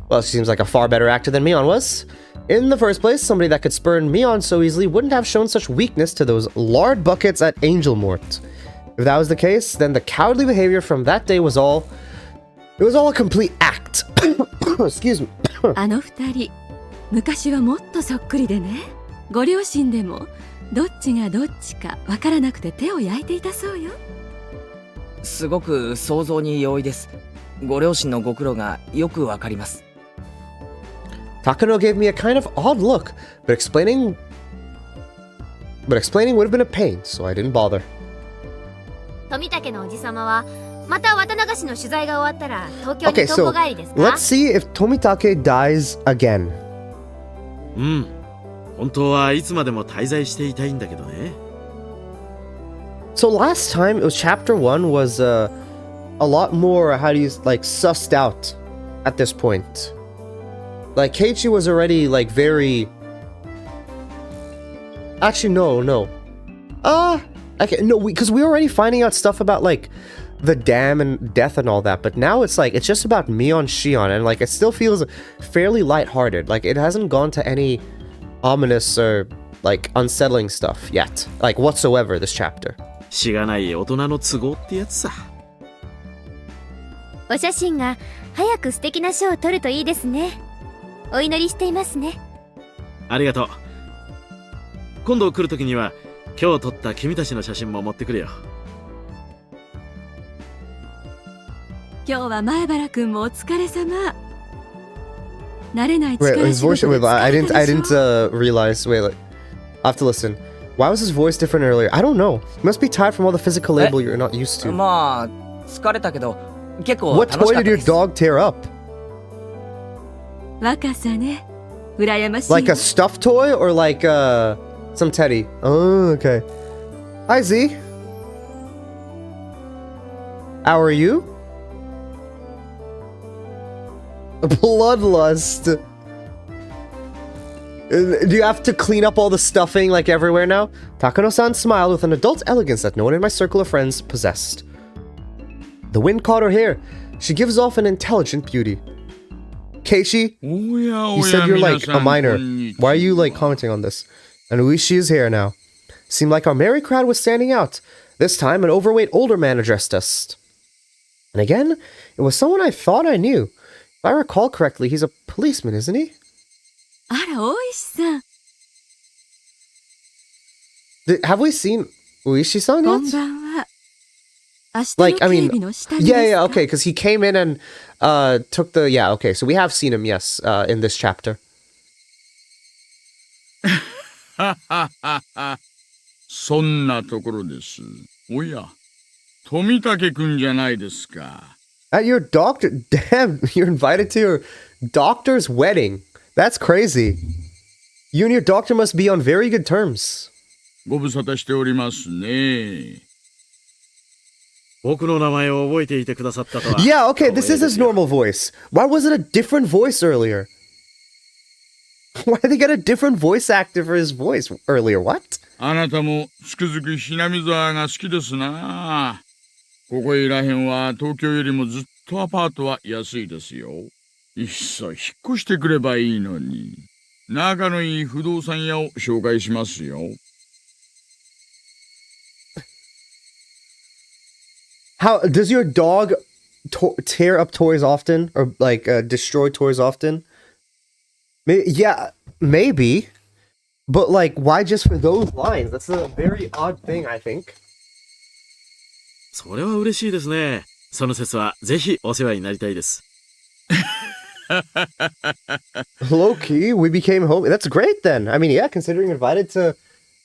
well, she seems like a far better actor than Mion was. In the first place, somebody that could spurn Mion so easily wouldn't have shown such weakness to those lard buckets at Angel Mort. If that was the case, then the cowardly behavior from that day was all... It was all a complete act. Excuse me. あの二人、昔はもっとそっくりでね。ご両親でもどっちがどっちかわからなくて手を焼いていたそうよ。すごく想像に容易です。ご両親のご苦労がよくわかります。Takano gave me a kind of odd look, but explaining but explaining would have been a pain, so I didn't bother. 富武のおじさまはまた渡流しの取材が終わったら東京 Okay, にと so んぼ帰りですか？ let's see if Tomitake dies again. うん。本当はいつまでも滞在していたいんだけどね。So last time, it was chapter 1 was a lot more, how do you, like, sussed out at this point. Like, Keiichi was already, like, very... Actually, no. Okay, no, because we were already finding out stuff about, like, the dam and death and all that, but now it's like, it's just about Mion Shion, and, like, it still feels fairly lighthearted. Like, it hasn't gone to any ominous or, like, unsettling stuff yet. Like, whatsoever, this chapter. しがない大人の都合ってやつさ。お写真が早く素敵な賞を取るといいですね。お祈りしていますね。ありがとう。今度来るときには今日撮った君たちの写真も持ってくれよ。今日は前原くんもお疲れ様。慣れない力 Wait, his 仕 voice. 事で Wait, I 疲れ didn't. た I でしょ didn't realize. Wait, like, I have to listen. Why was his voice different earlier? I don't know. You must be tired from all the physical labor you're not used to. まあ疲れたけど結構 What 楽し toy かっ did た your です。 dog tear up? 若さね。羨ましい Like よ a stuffed toy or like some teddy? Oh, okay. Hi Z. How are you? Bloodlust. Do you have to clean up all the stuffing like everywhere now? Takano-san smiled with an adult elegance that no one in my circle of friends possessed. The wind caught her hair. She gives off an intelligent beauty. Keiichi, you said you're like a minor. Why are you like commenting on this? And Uishi is here now. Seemed like our merry crowd was standing out. This time, an overweight older man addressed us. And again, it was someone I thought I knew. If I recall correctly, he's a policeman, isn't he? あら大石さん Have we seen Uishi-san こん yet? ばんは明日の Like, I 警 mean, 備の下着ですか yeah, okay, because he came in and took the, yeah, okay, so we have seen him, yes, in this chapter. そんなところです。おや、富武くんじゃないですか。At your doctor, damn, you're invited to your doctor's wedding. That's crazy. You and your doctor must be on very good terms. ご無沙汰しておりますね。僕の名前を覚えていてくださったとは。 Yeah, okay, this is 光栄で his すよ。 normal voice. Why was it a different voice earlier? Why did they get a different voice actor for his voice earlier? What? あなたもつくづくひなみ沢が好きですな。ここいらへんは東京よりもずっとアパートは安いですよ。いっそ引っ越してくればいいのに。仲のいい不動産屋を紹介しますよ。How does your dog tear up toys often or like destroy toys often? Yeah, maybe. But like why just for those lines? That's a very odd thing, I think. それは嬉しいですね。その説はぜひお世話になりたいです。Low key, we became home. That's great then. I mean, yeah, considering you're invited to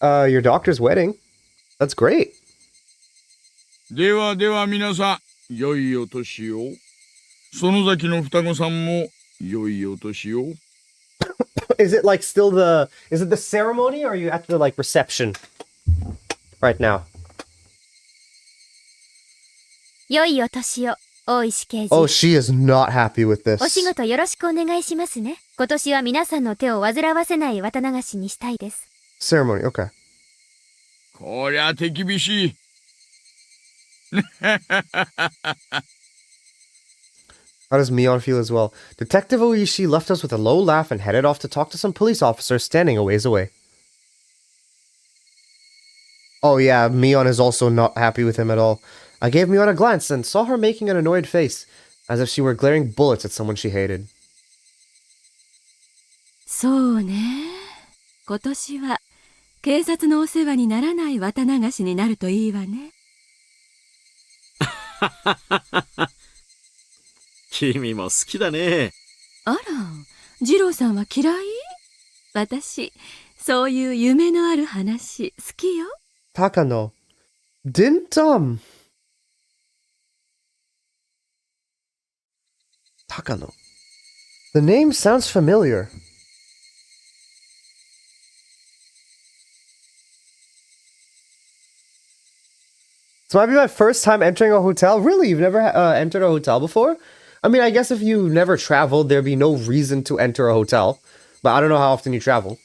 your doctor's wedding. That's great. ではでは皆さん、良いお年を。園崎の双子さんも良いお年を。Is it like still is it the ceremony or are you at the like reception right now? 良いお年を、大石刑事。 Oh, she is not happy with お仕 this. 事よろしくお願いしますね。今年は皆さんの手を煩わせない綿流しにしたいです。Ceremony, okay. こりゃ手厳しい。How does Mion feel as well? Detective Oishi left us with a low laugh and headed off to talk to some police officers standing a ways away. Oh yeah, Mion is also not happy with him at all. I gave Mion a glance and saw her making an annoyed face, as if she were glaring bullets at someone she hated. そうね今年は警察のお世話にならない綿流しになるといいわね。君も好きだね。あら、二郎さんは嫌い？私、そういう夢のある話好きよ。 Takano. Didn't, Takano. The name sounds familiar. This might be my first time entering a hotel. Really? You've never entered a hotel before? I mean, I guess if you never traveled, there'd be no reason to enter a hotel. But I don't know how often you travel.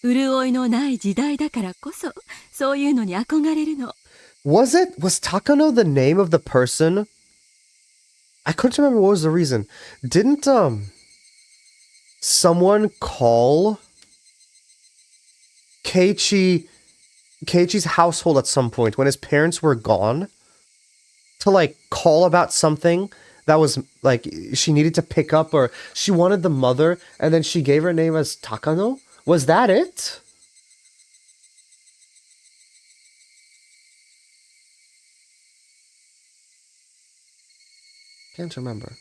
潤いのない時代だからこそ、そういうのに憧れるの。Was Takano the name of the person? I couldn't remember what was the reason. Didn't, someone call Keiichi's household at some point when his parents were gone to, like, call about something that was, like, she needed to pick up, or she wanted the mother, and then she gave her name as Takano? Was that it? Can't remember.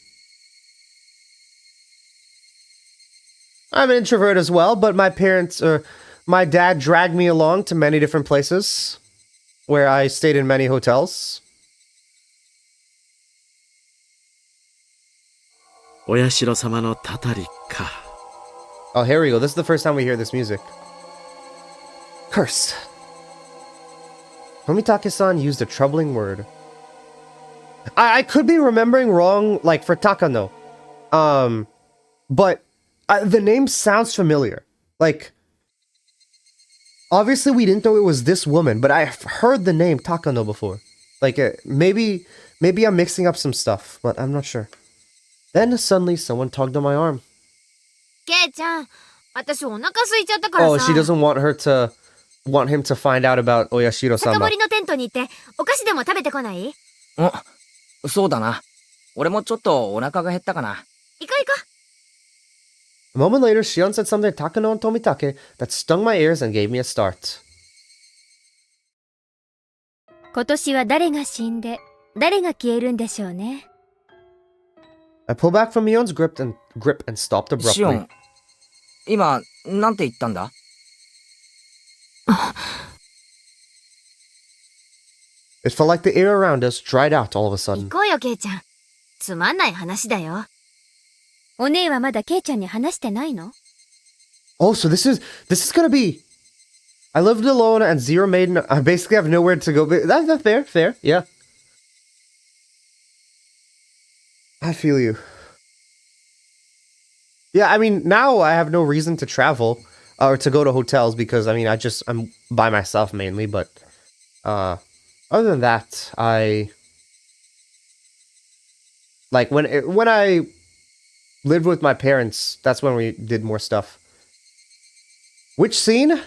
I'm an introvert as well, but my dad dragged me along to many different places where I stayed in many hotels. お社様のたたりか。 Oh, here we go. This is the first time we hear this music. Curse. Tomitake-san used a troubling word. I could be remembering wrong, like, for Takano. But the name sounds familiar. Like, obviously we didn't know it was this woman, but I've heard the name Takano before. Like, maybe I'm mixing up some stuff, but I'm not sure. Then suddenly someone tugged on my arm. ケイちゃん、私お腹空いちゃったからさ。 Oh, she doesn't want him to find out about 酒 Oyashiro-sama. 盛りのテントに行ってお菓子でも食べてこない？そうだな。俺もちょっとお腹が減ったかな。行こう行こう。 A moment later, Shion said something to Takano and Tomitake that stung my ears and gave me a start. 今年は誰が死んで誰が消えるんでしょうね。 I pulled back from Mion's grip and stopped シオ abruptly. ン、今、なんて言ったんだ？ It felt like the air around us dried out all of a 行 sudden. こうよケイちゃん。つまんない話だよ。お姉はまだケイちゃんに話してないの？ Oh, so this is gonna be. I lived alone and zero maiden. I basically have nowhere to go. But that's fair. Yeah. I feel you. Yeah, I mean, now I have no reason to travel or to go to hotels because, I mean, I'm by myself mainly, but other than that, like when I lived with my parents, that's when we did more stuff. Which scene?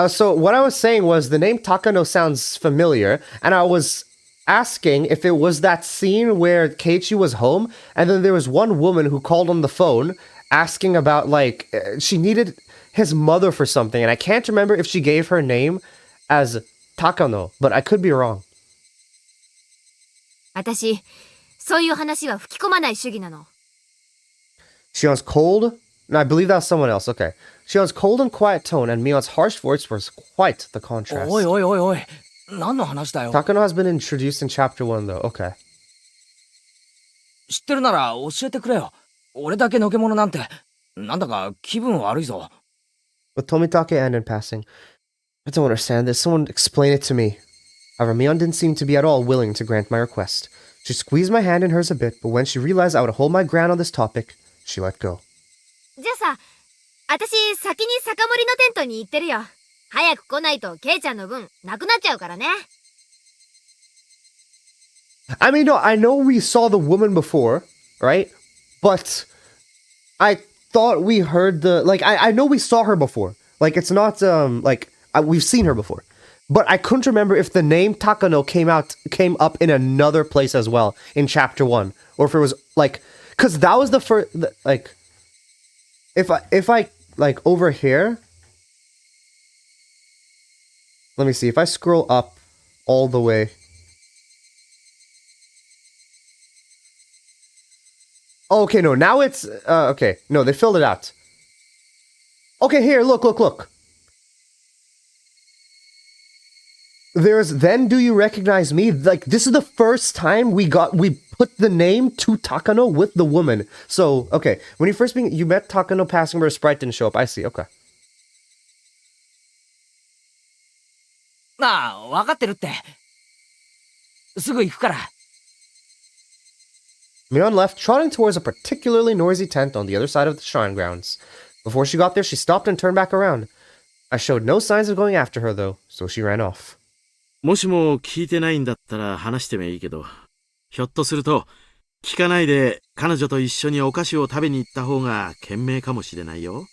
So what I was saying was the name Takano sounds familiar, and I was asking if it was that scene where Keiichi was home, and then there was one woman who called on the phone asking about, like, she needed his mother for something, and I can't remember if she gave her name as Takano, but I could be wrong. 私、そういう話は吹き込まない主義なの。 Shion's cold, no, I believe that was someone else, okay. Shion's cold and quiet tone and Mion's harsh voice was quite the contrast. おいおいおいおい、何の話だよ。 Takano has been introduced in chapter 1 though, okay. 知ってるなら教えてくれよ。俺だけのけ者なんて、なんだか気分悪いぞ。 With Tomitake and in passing, I don't understand this. Someone explain it to me. However, Mion didn't seem to be at all willing to grant my request. She squeezed my hand in hers a bit, but when she realized I would hold my ground on this topic, she let go. じゃあさ、私先に酒盛りのテントに行ってるよ。早く来ないとケイちゃんの分なくなっちゃうからね。 I mean, no, I know we saw the woman before, right? But I thought we heard I know we saw her before. Like, it's not, we've seen her before. But I couldn't remember if the name Takano came up in another place as well in chapter 1. Or if it was, like, because that was the first, like, if I, like, over here, let me see, if I scroll up all the way. Oh, okay, no, now it's, okay, no, they filled it out. Okay, here, look. There's then do you recognize me? Like, this is the first time we put the name to Takano with the woman. So, okay, when you met Takano passing where Sprite didn't show up. I see, okay. ああ、わかってるって。すぐ行くから。Mion left, trotting towards a particularly noisy tent on the other side of the shrine grounds. Before she got there, she stopped and turned back around. I showed no signs of going after her, though, so she ran off. もしも聞いてないんだったら話してもいいけど、ひょっとすると聞かないで彼女と一緒にお菓子を食べに行った方が賢明かもしれないよ。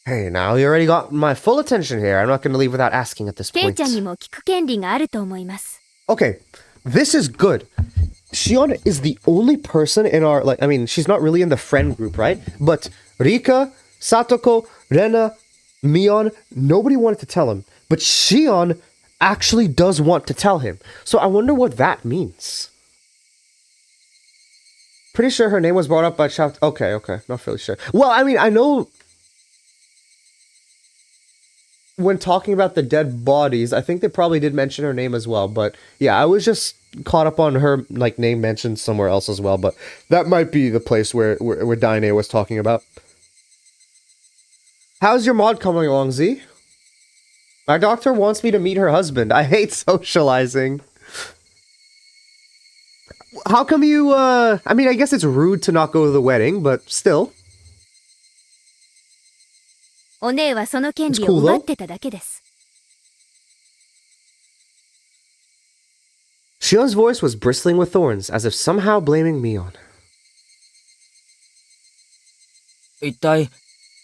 Hey, now you already got my full attention here. I'm not going to leave without asking at this ケイ point. ちゃんにも聞く権利があると思います。 Okay, this is good. Shion is the only person in our, like, I mean, she's not really in the friend group, right? But Rika, Satoko, Rena, Mion, nobody wanted to tell him. But Shion actually does want to tell him. So I wonder what that means. Pretty sure her name was brought up by Shout. Okay, not really sure. Well, I mean, I know when talking about the dead bodies, I think they probably did mention her name as well. But yeah, I was just caught up on her like name mentioned somewhere else as well. But that might be the place where Daine was talking about. How's your mod coming along, Z? My doctor wants me to meet her husband. I hate socializing. How come you, I mean, I guess it's rude to not go to the wedding, but still. お姉はその権利を奪ってただけです。Shion's voice was bristling with thorns, as if somehow blaming Mion. 一体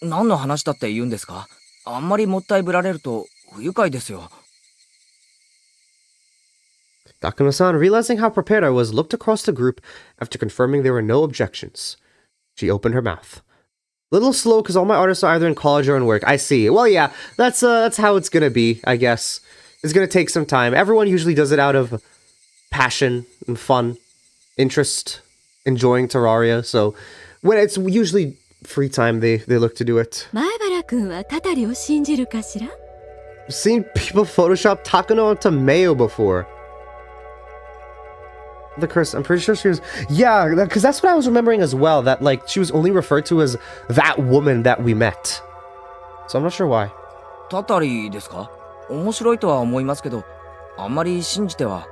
何の話だって言うんですか？あんまりもったいぶられると不愉快ですよ。Takano-san, realizing how prepared I was, looked across the group after confirming there were no objections. She opened her mouth. A little slow because all my artists are either in college or in work. I see. Well, yeah, that's how it's gonna be, I guess. It's gonna take some time. Everyone usually does it out of passion and fun, interest, enjoying Terraria. So when it's usually free time, they look to do it. 前原君はタタリを信じるかしら？ I've seen people Photoshop Takano onto Mayo before. The curse, I'm pretty sure she was... Yeah, because that's what I was remembering as well, that, like, she was only referred to as that woman that we met. So I'm not sure why. タタリですか？面白いとは思いますけど、あんまり信じては。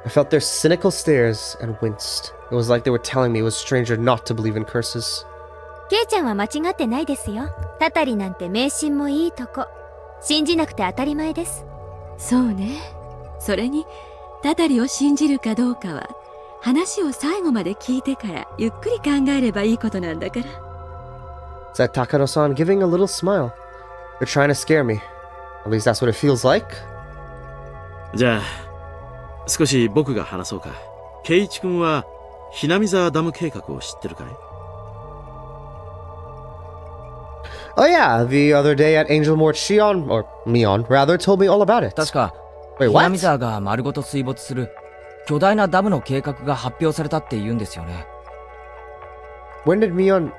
I felt their cynical stares and winced. It was like they were telling me it was stranger not to believe in curses. ケイちゃんは間違ってないですよ。タタリなんて迷信もいいとこ。信じなくて当たり前です。そうね。それにタタリを信じるかどうかは話を最後まで聞いてからゆっくり考えればいいことなんだから。Said Takano-san, giving a little smile. They're trying to scare me. At least that's what it feels like. じゃあ少し僕が話そうか。圭一君はひなみ沢ダム計画を知ってるかい？ Oh yeah, the other day at Angel Mort, Shion, or Mion, rather, told me all about it. 確か、 Wait, ひ what? なみ沢が丸ごと水没する巨大なダムの計画が発表されたって言うんですよね。When did Mion...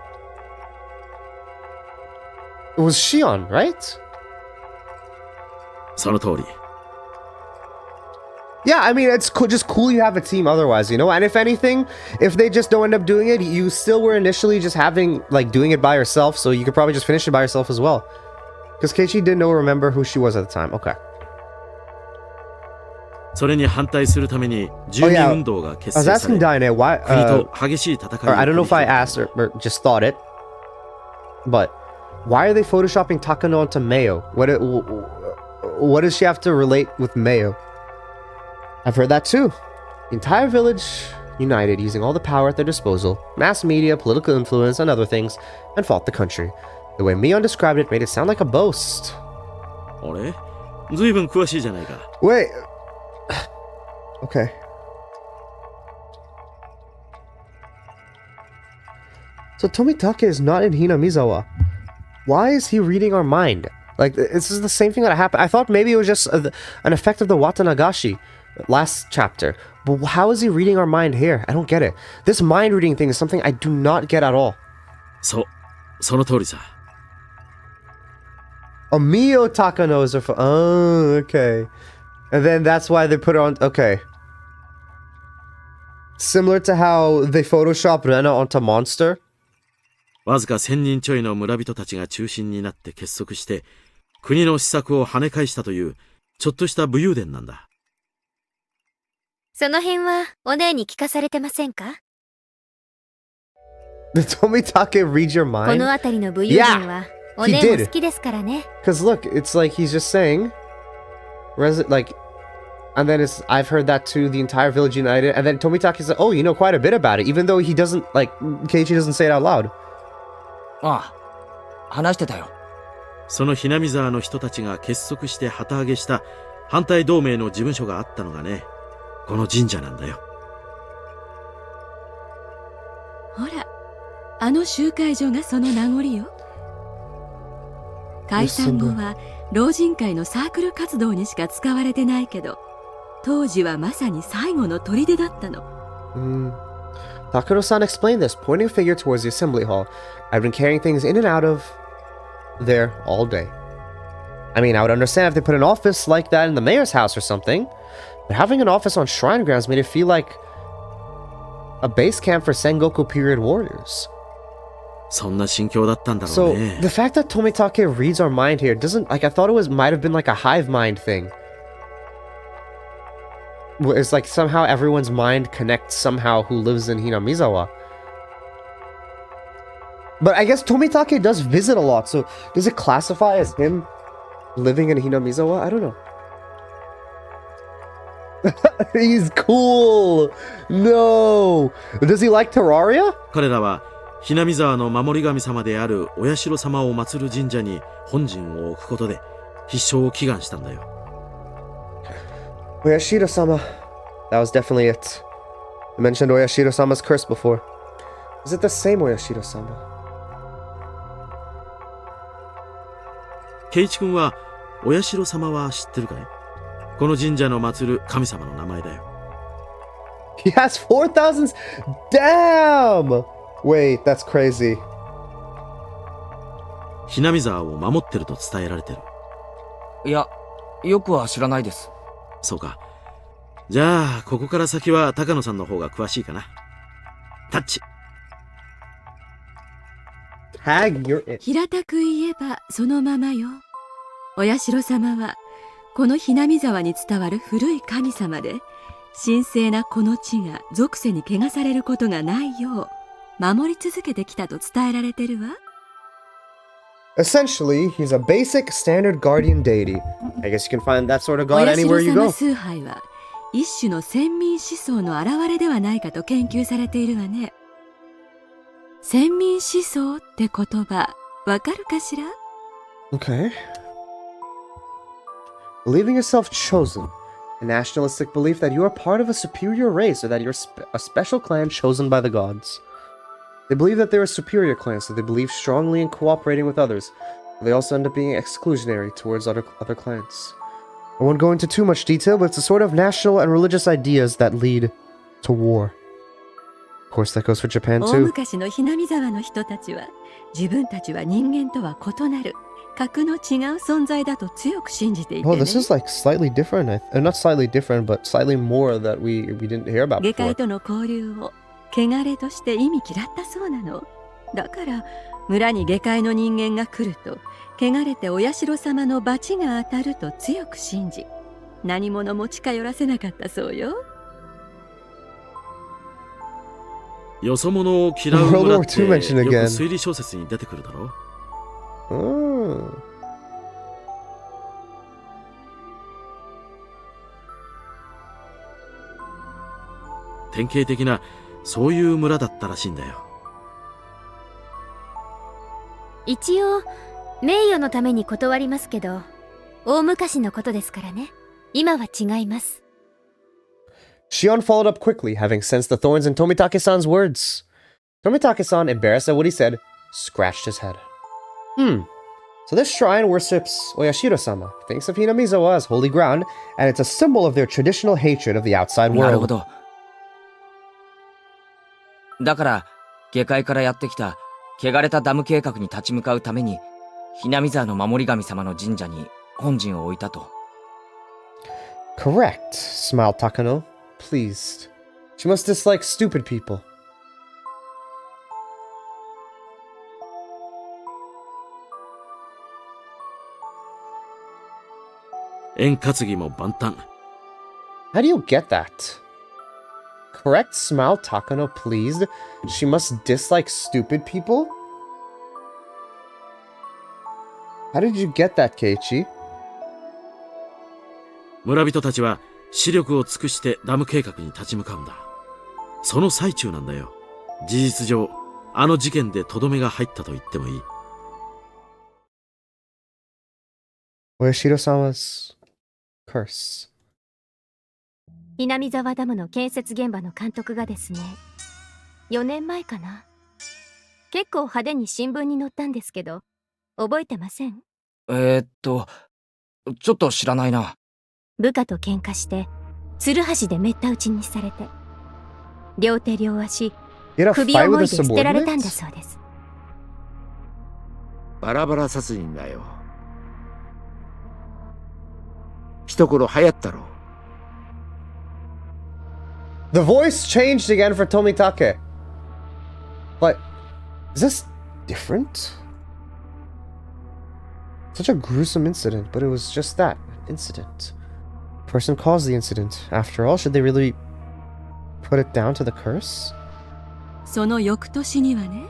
It was Shion, right? その通り。Yeah, I mean, it's just cool you have a team otherwise, you know? And if anything, if they just don't end up doing it, you still were initially just doing it by yourself, so you could probably just finish it by yourself as well. Because Keiichi didn't remember who she was at the time. Okay. それに反対するために住民運動が結 I was 成さ asking れ、 Daine why, 国と激しい戦いを or I don't know 繰り if I 広げ asked or just thought it, but why are they photoshopping Takano onto Mayo? What does she have to relate with Mayo? I've heard that too. The entire village united, using all the power at their disposal, mass media, political influence, and other things, and fought the country. The way Mion described it made it sound like a boast. あれ？ずいぶん詳しいじゃないか。 Wait. Okay. So Tomitake is not in Hinamizawa. Why is he reading our mind? Like, this is the same thing that happened. I thought maybe it was just an effect of the Watanagashi last chapter. But how is he reading our mind here? I don't get it. This mind reading thing is something I do not get at all. そう、その通りさ。Oh, Mio Takano is her oh, okay. And then that's why they put her on... Okay. Similar to how they photoshopped Rena onto Monster. わずか1000人ちょいの村人たちが中心になって結束して、国の施策を跳ね返したという、ちょっとした武勇伝なんだ。その辺はお姉に聞かされてませんか？ Did Tomitake read your こ mind? の辺りの武勇伝はお姉 he も did. 好きですからね。 Because look, it's like he's just saying... like... And then it's... I've heard that too, the entire village united. And then Tomitake said, oh, you know quite a bit about it. Even though he doesn't... Like, Keiichi doesn't say it out loud. ああ、話してたよ。そのひなみ沢の人たちが結束して旗揚げした反対同盟の事務所があったのがね、この神社なんだよ。ほら、あの集会所がその名残よ。解散後は老人会のサークル活動にしか使われてないけど、当時はまさに最後の砦だったの。Takano-san explained this, pointing a finger towards the assembly hall. I've been carrying things in and out of there all day. I mean, I would understand if they put an office like that in the mayor's house or something, but having an office on shrine grounds made it feel like a base camp for Sengoku period warriors. そんな心境だったんだろう So ね。the fact that Tomitake reads our mind here doesn't like I thought it was might have been like a hive mind thing. Where it's like somehow everyone's mind connects somehow who lives in Hinamizawa. But I guess Tomitake does visit a lot, so does it classify as him living in Hinamizawa? I don't know. He's cool! No! Does he like Terraria? 彼らはひなみ沢の守り神様であるお社様を祀る神社に本陣を置くことで必勝を祈願したんだよ。Oyashiro-sama. That was definitely it. I mentioned Oyashiro-sama's curse before. Is it the same Oyashiro-sama? ケイチ君はお社様は知ってるかい？この神社の祀る神様の名前だよ。He has 4,000... Damn! Wait, that's crazy. ひなみ沢を守ってると伝えられてる。いや、よくは知らないです。そうか。じゃあ、ここから先は高野さんの方が詳しいかな。タッチ。Tag, you're it. 平たく言えばそのままよ。お社様はこのひなみ沢に伝わる古い神様で、神聖なこの地が属世に汚されることがないよう守り続けてきたと伝えられてるわ。Essentially, he's a basic standard guardian deity. I guess you can find that sort of お god 社 anywhere you 様 go. 崇拝は一種の先民思想の表れではないかと研究されているわね。先民思想って言葉わかるかしら？ Okay. Believing yourself chosen. A nationalistic belief that you are part of a superior race or that you're a special clan chosen by the gods. They believe that they're a superior clan, so they believe strongly in cooperating with others. They also end up being exclusionary towards other clans. I won't go into too much detail, but it's a sort of national and religious ideas that lead to war. Of course, that goes for Japan 大 too. 昔のひなみ沢の人たちは自分たちは人間とは異なる格の違う存在だと強く信じていて Oh, ね。 this is like slightly different. Not slightly different, but slightly more that we didn't hear about 下 before. 界との交流を汚れとして意味嫌ったそうなの。だから村に下界の人間が来ると汚れてお社様の罰が当たると強く信じ、何者も近寄らせなかったそうよ。よそ者を嫌う村って World War II よ mentioned く again. 推理小説に出てくるだろ。典型的なそういう村だったらしいんだよ。一応名誉のために断りますけど、大昔のことですからね。今は違います。Shion followed up quickly, having sensed the thorns in Tomitake-san's words. Tomitake-san, embarrassed at what he said, scratched his head. So this shrine worships Oyashiro-sama, thinks of Hinamizawa as holy ground, and it's a symbol of their traditional hatred of the outside なるほ world. ど。だから、下界からやってきた汚れたダム計画に立ち向かうために、ひなみ沢の守り神様の神社に本陣を置いたと。Correct, smiled Takano, pleased. She must dislike stupid people. 円担ぎも万端。 How do you get that? Correct, smiled Takano, pleased. She must dislike stupid people? How did you get that, Keiichi? 村人たちは視力を尽くしてダム計画に立ち向かうんだ。その最中なんだよ。事実上あの事件でとどめが入ったと言ってもいい。 Oyashiro-sama's curse. ひなみ沢ダムの建設現場の監督がですね、4年前かな。結構派手に新聞に載ったんですけど、覚えてません？ちょっと知らないな。部下と喧嘩して、つるはしでめった打ちにされて、両手両足、 You had a 首 fight をも with い the で捨てられたんだ subordinates? そうです。バラバラ殺人だよ。一頃流行ったろ。 The voice changed again for Tomitake. But is this different? Such a gruesome incident, but it was just that, an incident. Person caused the incident. After all, should they really put it down to the curse? その翌年にはね、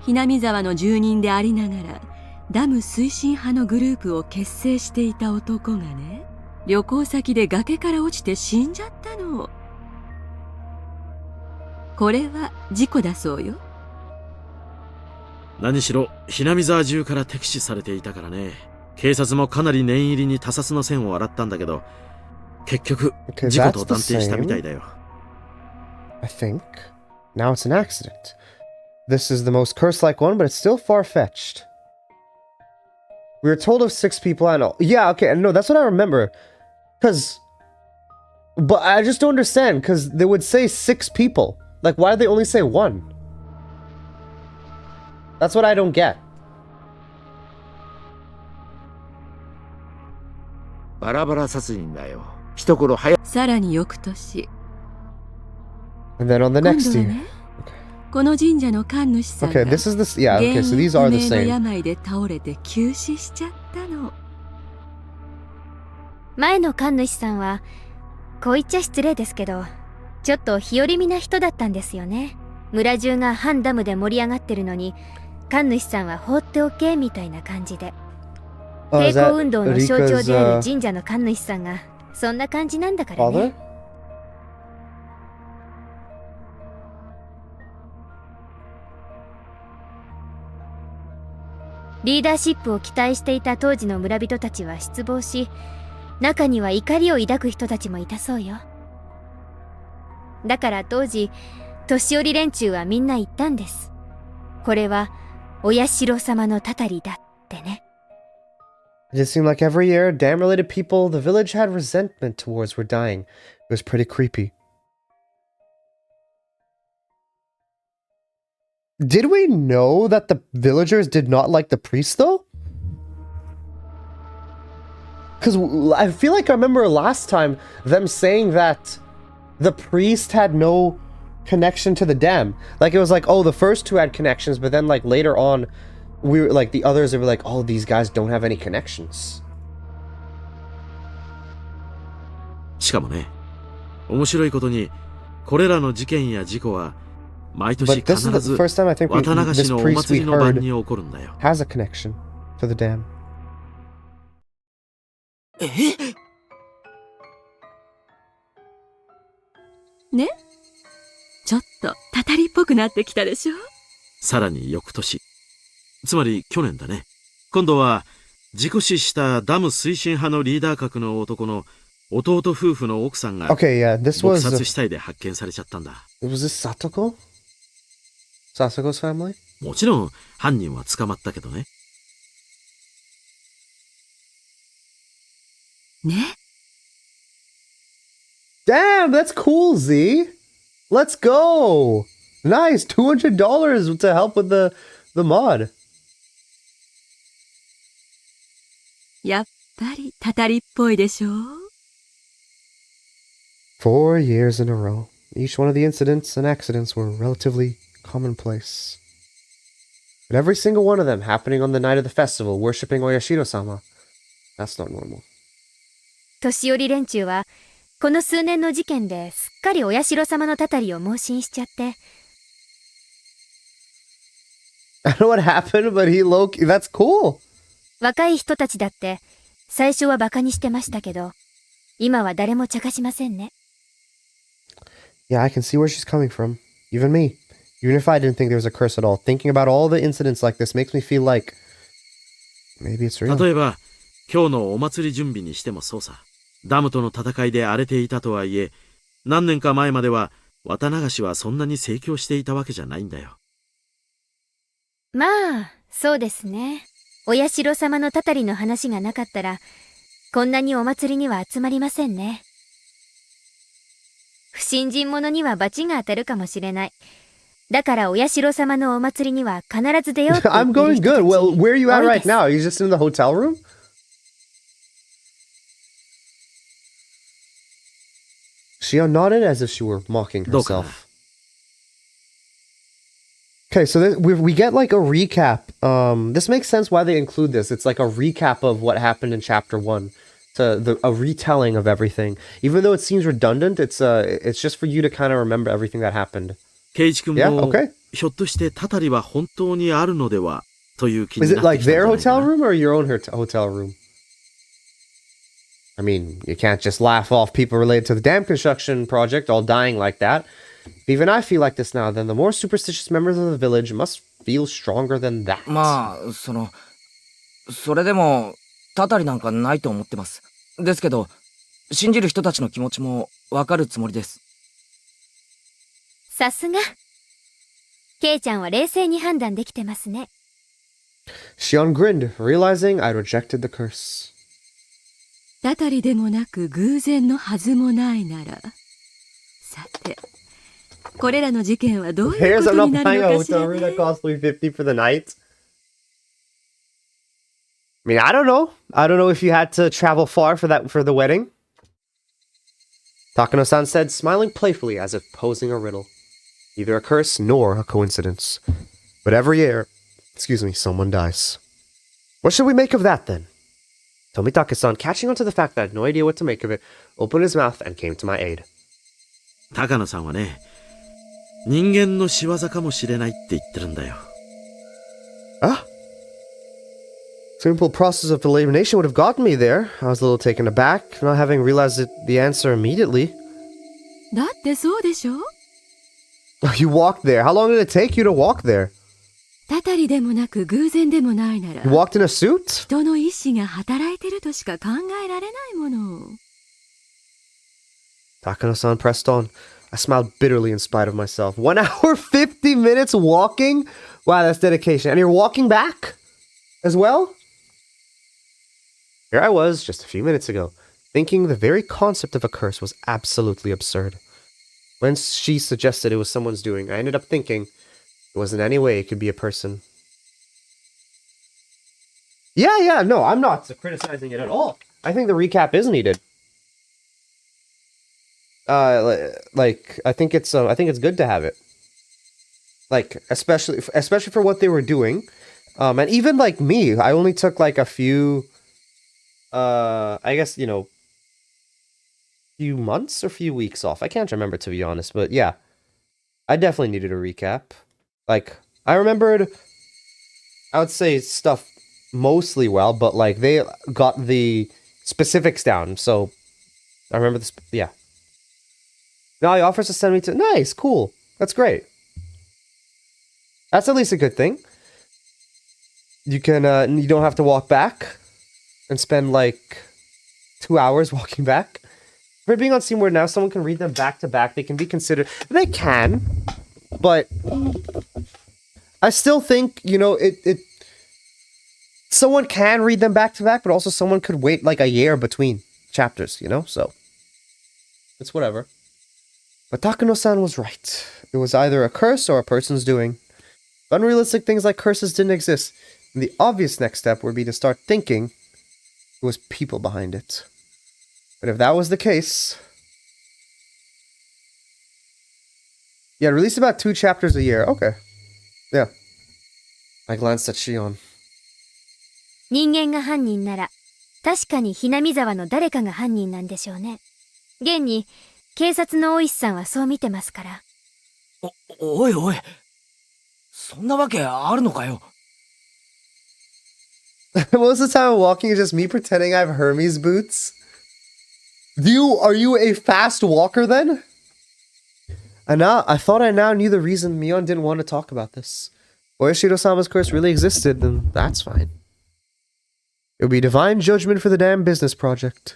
ひなみ沢の住人でありながらダム推進派のグループを結成していた男がね、旅行先で崖から落ちて死んじゃったの。これは事故だそうよ。何しろひなみ沢中から敵視されていたからね。警察もかなり念入りに他殺の線を洗ったんだけど、結局 Okay, 事故と that's 断 the 定したみたい same, だよ。 I think. Now it's an accident. This is the most curse-like one, but it's still far-fetched. We were told of 6 people. I know. Yeah, okay, no, that's what I remember. But I just don't understand, because they would say 6 people. Like, why did they only say 1? That's what I don't get. バラバラ殺人だよ。一頃流行っさらに翌年、 And then on the 今 next 度は year. ね、この神社の神主さんが Okay, this is this. Yeah, 原 okay, so 因 these 不 are the 明の same. 病で倒れて急死しちゃったの。前の神主さんは、こう言っちゃ失礼ですけど、ちょっと日和見な人だったんですよね。村中が反ダムで盛り上がってるのに、神主さんは放っておけみたいな感じで。 Oh, 抵 is that 抗運動の象徴 Rika's である神社の神主さんが、そんな感じなんだから father? ね。リーダーシップを期待していた当時の村人たちは失望し、中には怒りを抱く人たちもいたそうよ。だから当時、年寄り連中はみんな言ったんです。これは、お社様のたたりだってね。It just seemed like every year, dam-related people the village had resentment towards were dying. It was pretty creepy. Did we know that the villagers did not like the priest, though? Because I feel like I remember last time them saying that the priest had no connection to the dam. Like, it was like, oh, the first 2 had connections, but then, like, later on, we were like, the others were like, oh, these guys don't have any connections. しかもね、面白いことにこれらの事件や事故は毎年 But this 必 is the ず first time I think 綿流 this しのお priest 祭 we りの晩 heard に起こるんだよ。 has a connection to the dam. ね、ちょっとたたりっぽくなってきたでしょ。さらに翌年、つまり去年だね。今度は事故死したダム推進派のリーダー格の男の弟夫婦の奥さんが Okay, yeah, this 撲 was 殺死体で発見されちゃったんだ。 was this Satoko? Sasago's family? もちろん犯人は捕まったけどね。ね、 Damn, that's cool, Z. Let's go. Nice, $200 to help with the mod. やっぱりたたりっぽいでしょう。 4 years in a row. Each one of the incidents and accidents were relatively commonplace. But every single one of them happening on the night of the festival, worshipping Oyashiro-sama. That's not normal. 年寄り連中はこの数年の事件ですっかりお社様のたたりを盲信しちゃって。I don't know what happened, but that's cool. 若い人たちだって最初はバカにしてましたけど、今は誰も茶化しませんね。Yeah, I can see where she's coming from. Even me. Even if I didn't think there was a curse at all. Thinking about all the incidents like this makes me feel like maybe it's real. 例えば、今日のお祭り準備にしてもそうさ。ダムとの戦いで荒れていたとはいえ、何年か前までは綿流しはそんなに盛況していたわけじゃないんだよ。まあ、そうですね。お社様のたたりの話がなかったら、こんなにお祭りには集まりませんね。不信心者には罰が当たるかもしれない。だからお社様のお祭りには必ず出ようって言 I'm ってる going 人たち good. Well, where are you at 多い right です。 now? Are you just in the hotel room? Shion nodded as if she were mocking どうかな。 herself. Okay, so we get like a recap. This makes sense why they include this. It's like a recap of what happened in chapter 1. A retelling of everything. Even though it seems redundant, it's just for you to kind of remember everything that happened. ケイチ君 Yeah, も、 okay. ひょっとしてたたりは本当にあるのではという気 Is に it なって like きたんじゃ their ないか hotel な。 room or your own hotel room? I mean, you can't just laugh off people related to the dam construction project all dying like that. If even I feel like this now, then the more superstitious members of the village must feel stronger than that. まあ、それでも、たたりなんかないと思ってます。ですけど、信じる人たちの気持ちもわかるつもりです。さすが。ケイちゃんは冷静に判断できてますね。Shion grinned, realizing I'd rejected the curse. たたりでもなく偶然のはずもないなら。さて、これらの事件はどういう Here's こ I'm とに not なる buying の a かしら hotel room ね。 that costs $350 for the night. I mean, I don't know. I don't know if you had to travel far for the wedding. Takano-san said, smiling playfully as if posing a riddle. Neither a curse nor a coincidence. But every year, someone dies. What should we make of that then? Tomitake-san, catching on to the fact that I had no idea what to make of it, opened his mouth and came to my aid. 高野さんはね、人間の仕業かもしれないって言ってるんだよ。Ah? Simple process of elimination would have gotten me there. I was a little taken aback, not having realized the answer immediately. だってそうでしょ。 You walked there. How long did it take you to walk there? たたりでもなく偶然でもないなら。 You walked in a suit? 人の意志が働いてるとしか考えられないもの。 Takano-san pressed on. I smiled bitterly in spite of myself. 1 hour 50 minutes walking? Wow, that's dedication. And you're walking back as well? Here I was just a few minutes ago, thinking the very concept of a curse was absolutely absurd. When she suggested it was someone's doing, I ended up thinking it wasn't any way it could be a person. Yeah, no, I'm not criticizing it at all. I think the recap is needed. I think it's good to have it. Like, especially for what they were doing. And even like me, I only took like a few, I guess, few months or few weeks off. I can't remember, to be honest, but yeah, I definitely needed a recap. Like, I remembered, I would say stuff mostly well, but like they got the specifics down, so I remember this. Yeah. Now he offers to send me to. Nice, cool. That's great. That's at least a good thing. You can, you don't have to walk back and spend like 2 hours walking back. For being on Steam where now someone can read them back to back, they can be considered. They can, but I still think, someone can read them back to back, but also someone could wait like a year between chapters, so it's whatever. But Takano-san was right. It was either a curse or a person's doing. If unrealistic things like curses didn't exist, then the obvious next step would be to start thinking it was people behind it. But if that was the case... Yeah, release about 2 chapters a year. Okay. Yeah. I glanced at Shion. 人間が犯人なら確かにひなみ沢の誰かが犯人なんでしょうね。現に警察の大石さんはそう見てますから。おいおい、そんなわけあるのかよ。Most of the time I'm walking is just me pretending I have Hermes boots. Are you a fast walker then? I thought I now knew the reason Mion didn't want to talk about this. If Oyashiro-sama's curse really existed, then that's fine. It would be divine judgment for the damn business project.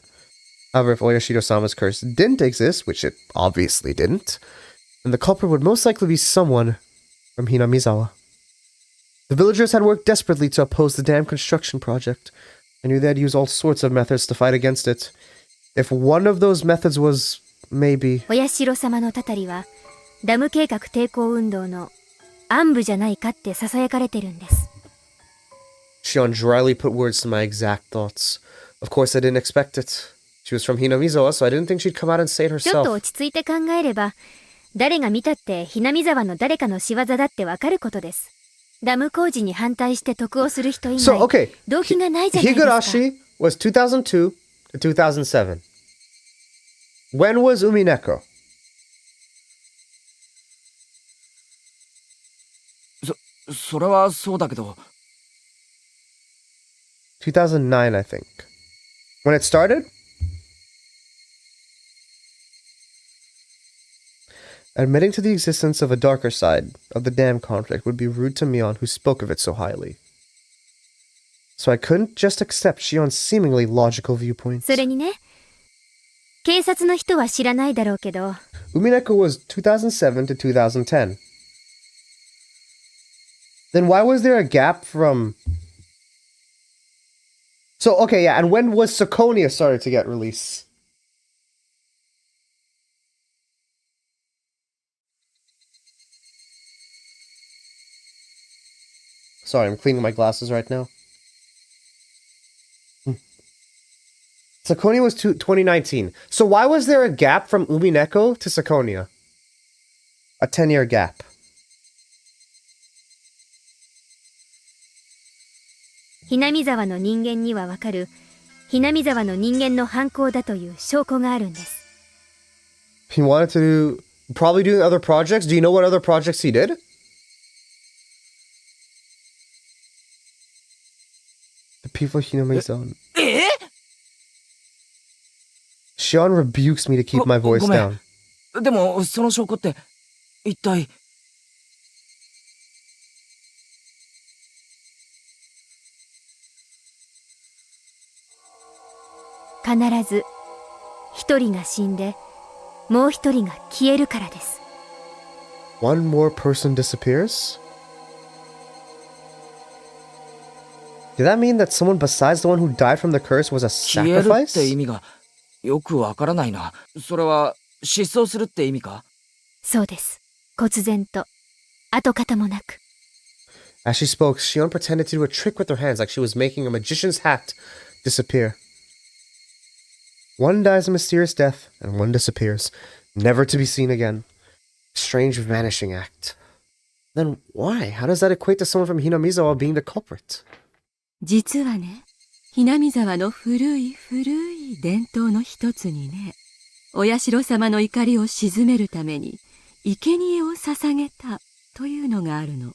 However, if Oyashiro-sama's curse didn't exist, which it obviously didn't, then the culprit would most likely be someone from Hinamizawa. The villagers had worked desperately to oppose the damn construction project. I knew they'd use all sorts of methods to fight against it. If one of those methods was, maybe... お社様のたたりはダム計画抵抗運動の暗部じゃないかって囁かれてるんです。Shion dryly put words to my exact thoughts. Of course, I didn't expect it. She was from Hinamizawa, so I didn't think she'd come out and say it ちょっと herself. 落ち着いて考えれば、誰が見たってひなみ沢の誰かの仕業だってわかることです。ダム工事に反対して得をする人以 So, 外、 okay. 動機がないじゃないですか。 Higurashi was 2002 to 2007. When was Umineko? それはそうだけど。2009, I think. When it started? Admitting to the existence of a darker side of the dam conflict would be rude to Mion, who spoke of it so highly. So I couldn't just accept Shion's seemingly logical viewpoints. それにね、警察の人は知らないだろうけど、 Umineko was 2007 to 2010. Then why was there a gap from... So, okay, yeah, and when was Sakonia started to get released? Sorry, I'm cleaning my glasses right now. Sakonia was 2019. So why was there a gap from Umineko to Sakonia? A 10-year gap. ひなみ沢の人間にはわかる、ひなみ沢の人間の犯行だという証拠があるんです。He wanted to probably do other projects. Do you know what other projects he did? The people of Hinamizawa. Shion rebukes me to keep my voice down. でもその証拠って一体。必ず一人が死んでもう一人が消えるからです。 One more person disappears? Did that mean that someone besides the one who died from the curse was a 消えるっ sacrifice? て意味がよくわからないな。それは失踪するって意味か？そうです。忽然と跡形もなく。 As she spoke, Shion pretended to do a trick with her hands like she was making a magician's hat disappear. One dies a mysterious death, and one disappears, never to be seen again. Strange vanishing act. Then why? How does that equate to someone from Hinamizawa being the culprit? 実はね、ひなみ沢の古い伝統の一つにね、お社様の怒りを鎮めるために生贄を捧げたというのがあるの。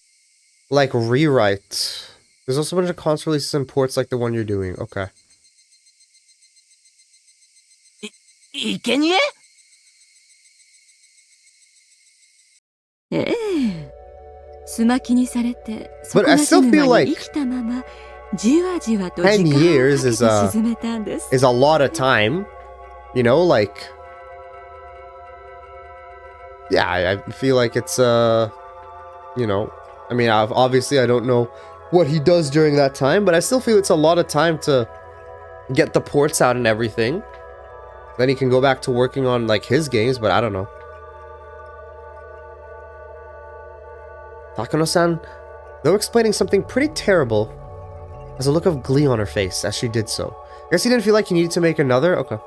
Like rewrite. There's also a bunch of console releases and ports like the one you're doing. Okay. 生贄？ええ、すまきにされて、そ But こ I が still 死ぬ feel 間 like に生きたまま、じわじわと時 10 間をか years け is て a 沈めたんです。 is a lot of time. You know, like yeah, I feel like it's you know, I mean, obviously I don't know what he does during that time, but I still feel it's a lot of time to get the ports out and everything. Then he can go back to working on like his games, but I don't know. Takano-san, though explaining something pretty terrible, has a look of glee on her face as she did so. I guess he didn't feel like he needed to make another? Okay.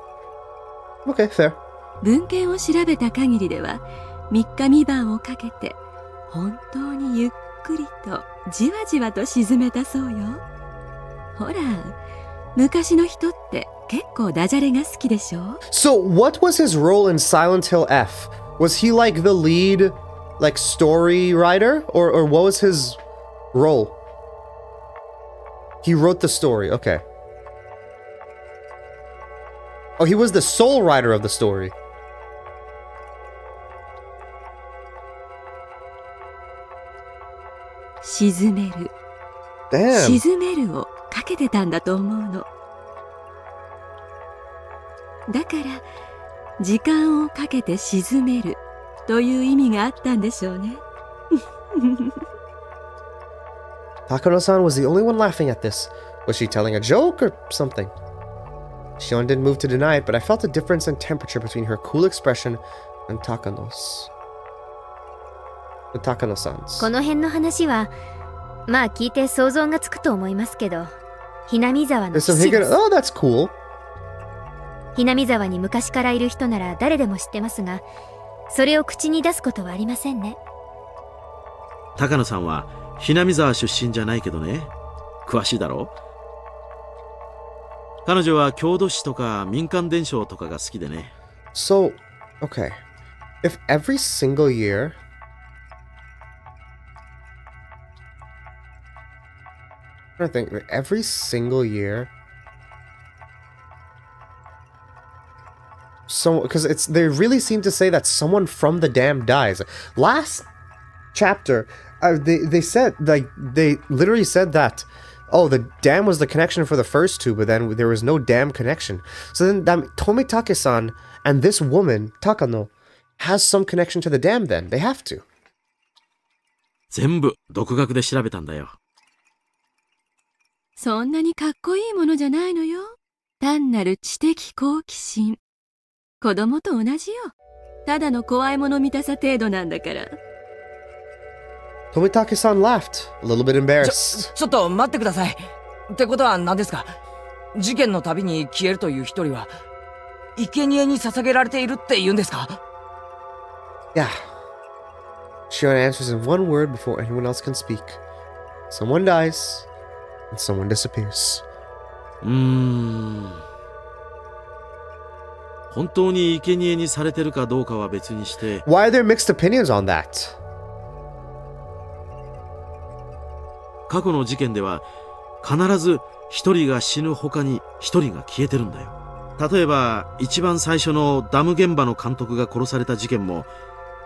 Okay, fair. 文献を調べた限りでは3日3晩をかけて本当にゆっくりとじわじわと沈めたそうよ。ほら、昔の人って結構ダジャレが好きでしょ。 So, what was his role in Silent Hill F? Was he like the lead, like story writer? Or what was his role? He wrote the story, okay. Oh, he was the sole writer of the story. 沈める Damn. 沈めるをかけてたんだと思うの。だから時間をかけて沈めるという意味があったんでしょうね。Takano-san was the only one laughing at this. Was she telling a joke or something? Shion didn't move to deny it, but I felt a difference in temperature between her cool expression and Takano's. The Takano-san's. この辺の話はまあ聞いて想像がつくと思いますけど、ひなみ沢の There's some 父で Higurashi. す。 Oh, that's cool. ひなみ沢に昔からいる人なら誰でも知ってますが、それを口に出すことはありませんね。高野さんはひなみ沢出身じゃないけどね。詳しいだろ。彼女は郷土史とか民間伝承とかが好きでね。 So, okay. If every single year... I'm trying to think. Every single year... So, because they really seem to say that someone from the dam dies. Last chapter, they said, like, they literally said that, oh, the dam was the connection for the first two, but then there was no dam connection. So then that Tomitake-san and this woman, Takano, has some connection to the dam then. They have to. 全部独学で調べたんだよ。そんなにかっこいいものじゃないのよ。単なる知的好奇心。子供と同じよ。ただの怖いもの見たさ程度なんだから。Tomitake-san laughed, a little bit embarrassed. ちょっと待ってください。ってことは何ですか？事件のたびに消えるという一人は生贄に捧げられているって言うんですか？ Yeah. Shion answers in one word before anyone else can speak. Someone dies, and someone disappears. 本当に生贄にされてるかどうかは別にして。 Why are there mixed opinions on that? 過去の事件では必ず一人が死ぬ他に一人が消えてるんだよ。例えば一番最初のダム現場の監督が殺された事件も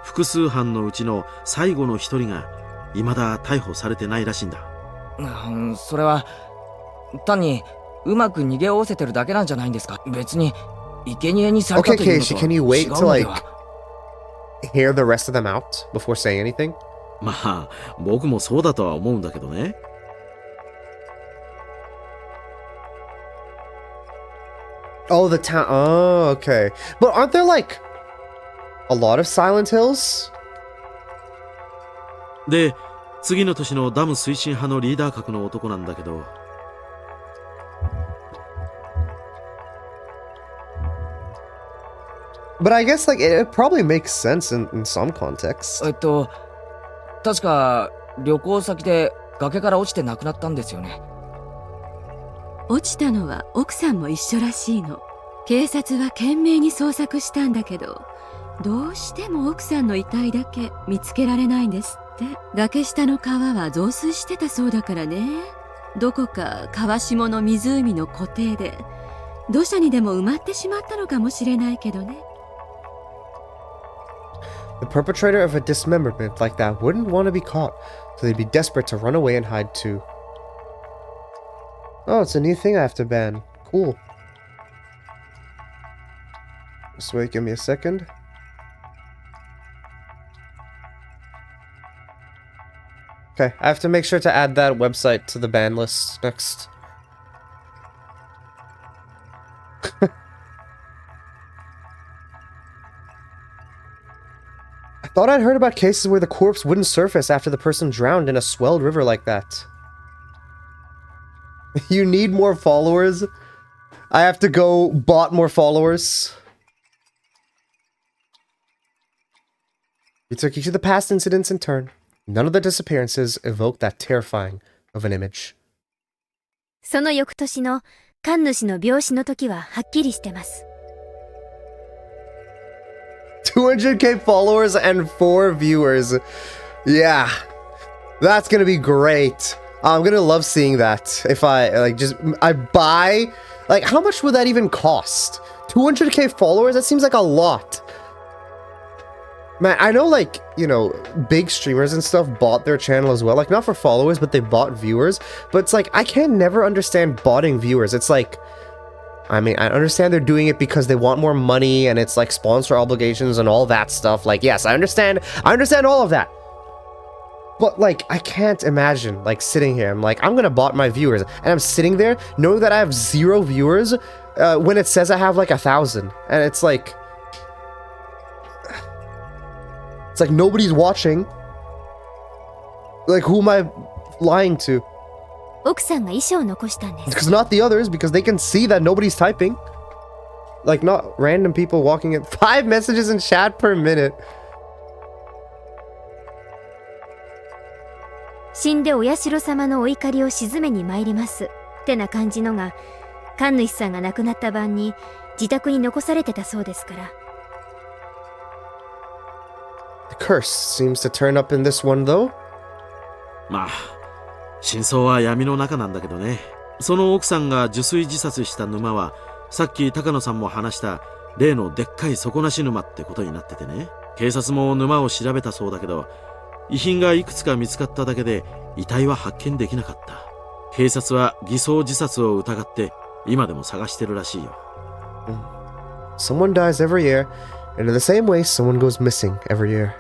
複数犯のうちの最後の一人が未だ逮捕されてないらしいんだ。それは単にうまく逃げおおせてるだけなんじゃないんですか？別に生贄にされた Okay, というの Keiichi, と can you wait 違う to の like では？ hear the rest of them out before saying anything? まあ僕もそうだとは思うんだけどね。Oh, the town. Oh, okay. But aren't there like a lot of Silent Hills? で次の年のダム推進派のリーダー格の男なんだけど。But I guess like it probably makes sense in some context. 確か旅行先で崖から落ちて亡くなったんですよね。落ちたのは奥さんも一緒らしいの。警察は懸命に捜索したんだけど、どうしても奥さんの遺体だけ見つけられないんですって。崖下の川は増水してたそうだからね。どこか川下の湖の湖底で土砂にでも埋まってしまったのかもしれないけどね。The perpetrator of a dismemberment like that wouldn't want to be caught, so they'd be desperate to run away and hide too. Oh, it's a new thing I have to ban. Cool. Just wait, give me a second. Okay, I have to make sure to add that website to the ban list next. thought I'd heard about cases where the corpse wouldn't surface after the person drowned in a swelled river like that. You need more followers? I have to go bot more followers? We took each of the past incidents in turn. None of the disappearances evoked that terrifying of an image. その翌年の神主の病死の時ははっきりしてます。200k followers and 4 viewers. Yeah. That's gonna be great. I'm gonna love seeing that. If I, like, I buy... Like, how much would that even cost? 200k followers? That seems like a lot. Man, I know, like, you know, big streamers and stuff bought their channel as well. Like, not for followers, but they bought viewers. But it's like, I can never understand botting viewers. It's like... I mean, I understand they're doing it because they want more money and it's like sponsor obligations and all that stuff. Like, yes, I understand all of that. But like, I can't imagine like sitting here. I'm like, I'm gonna bot my viewers and I'm sitting there knowing that I have 0 viewers when it says I have like 1,000. And it's like nobody's watching. Like, who am I lying to? 奥さんが遺書を残したんです。 Because not the others, because they can see that nobody's typing. Like, not random people walking in. 5 messages in chat per minute. 死んでお社様のお怒りを鎮めに参りますってな感じのが神主さんが亡くなった晩に自宅に残されてたそうですから。 The curse seems to turn up in this one though. まあ真相は闇の中なんだけどね。その奥さんが受水自殺した沼はさっき高野さんも話した例のでっかい底なし沼ってことになっててね。警察も沼を調べたそうだけど遺品がいくつか見つかっただけで遺体は発見できなかった。警察は偽装自殺を疑って今でも探してるらしいよ。Someone dies every year, and in the same way, someone goes missing every year.